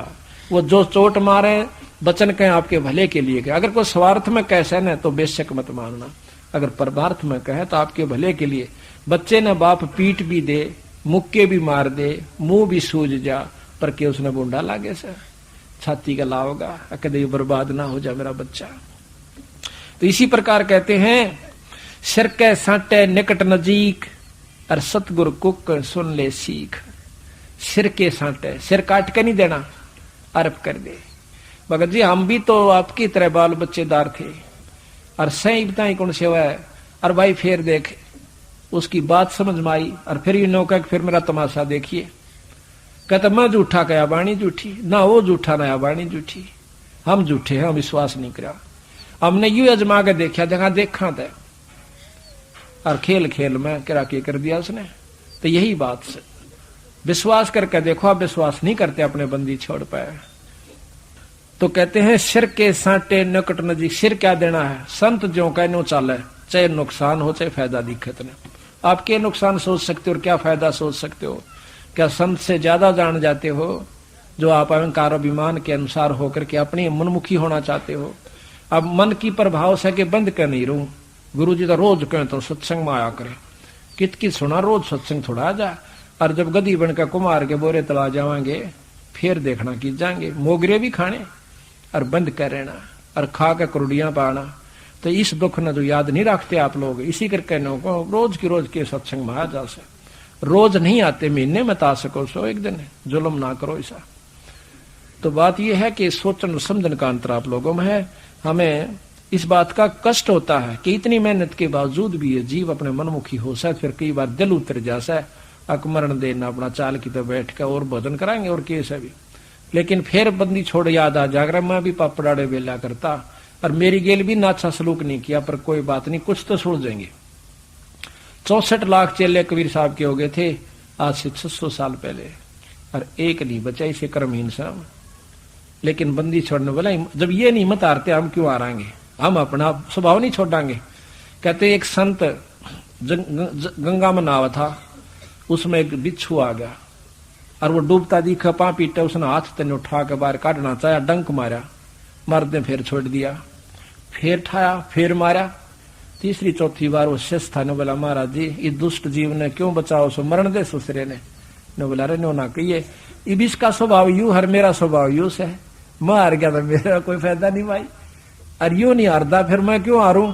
वो जो चोट मारे वचन कहें आपके भले के लिए कहे। अगर कोई स्वार्थ में कैसे न तो बेशक मत मानना, अगर परमार्थ में कहे तो आपके भले के लिए। बच्चे ने बाप पीट भी दे, मुक्के भी मार दे, मुंह भी सूझ जा, पर के उसने बूंदा लागे से छाती का लाओगा, कदे बर्बाद ना हो जा मेरा बच्चा। तो इसी प्रकार कहते हैं सिर के साटे निकट नजीक और सतगुरु कुक सुन ले सीख। सिर के साटे, सिर काट के नहीं देना, अर्प कर दे। भगत जी हम भी तो आपकी तरह बाल बच्चेदार थे और सही बताई कौन सेवा है। और भाई फिर देख उसकी बात समझ में आई और फिर ये नौका फिर मेरा तमाशा देखिए। कहता मैं झूठा कया बाणी झूठी, ना वो झूठा ना बाणी झूठी, हम झूठे हैं, हम विश्वास नहीं करा। हमने यू अजमा के देखा था और खेल खेल में करा के कर दिया उसने। तो यही बात से विश्वास करके देखो, आप विश्वास नहीं करते अपने बंदी छोड़ पाए। तो कहते हैं सिर के साटे नकट नजीक। सिर क्या देना है? संत जो कहनो चाले, चाहे नुकसान हो चाहे फायदा दिक्कत ने। आप क्या नुकसान सोच सकते हो और क्या फायदा सोच सकते हो? क्या संत से ज्यादा जान जाते हो जो आप अहंकार अभिमान के अनुसार होकर के अपनी मनमुखी होना चाहते हो? अब मन की प्रभाव से कि बंद कर नहीं रहूं। गुरु जी तो रोज कहें तो सत्संग में आया करे, कित की सुना रोज सत्संग थोड़ा आ जा। और जब गदी बनकर कुमार के बोरे तला जावांगे फिर देखना की जाएंगे, मोगरे भी खाने और बंद कर रहना और खा के करोड़ियां पाना। तो इस दुख न जो याद नहीं रखते आप लोग, इसी करके रोज की रोज के सत्संग में आ जा से। रोज नहीं आते, महीने में ता सको सो एक दिन, जुल्म ना करो ऐसा। तो बात यह है कि सोचन समझन का अंतर आप लोगों में है। हमें इस बात का कष्ट होता है कि इतनी मेहनत के बावजूद भी ये जीव अपने मनमुखी हो सा, फिर कई बार दिल उतर जासा है, अकमरण देना अपना चाल की तो बैठ कर और भजन कराएंगे और कैसे भी। लेकिन फिर बंदी छोड़ याद आ जाकर मैं भी पापड़ाड़े बेला करता और मेरी गेल भी ना अच्छा सलूक नहीं किया, पर कोई बात नहीं, कुछ तो सुलझेंगे। 64 लाख चेले कबीर साहब के हो गए थे आज से 600 साल पहले, और एक नहीं बचा इसे कर्महीन साहब। लेकिन बंदी छोड़ने वाला जब ये नहीं मत हारते, हम क्यों हारेंगे, हम अपना स्वभाव नहीं छोड़ांगे। कहते एक संत गंगा में नहावा था, उसमें एक बिच्छू आ गया और वो डूबता दिखा, पा पीटा, उसने हाथ तेने उठा के बाहर काटना चाहा, डंक मारा, मर्द ने फिर छोड़ दिया, फिर ठाया, फिर मारा, तीसरी चौथी बार वो शेष था ने बोला महाराज जी इस दुष्ट जीव ने क्यों बचाओ, सो मरण दे सुसरे ने बोला रे नो ना कहिए, इबिस का स्वभाव यू हर मेरा स्वभाव यू से, मैं हार गया था, मेरा कोई फायदा नहीं भाई, और यू नहीं हारता फिर मैं क्यों हारूं।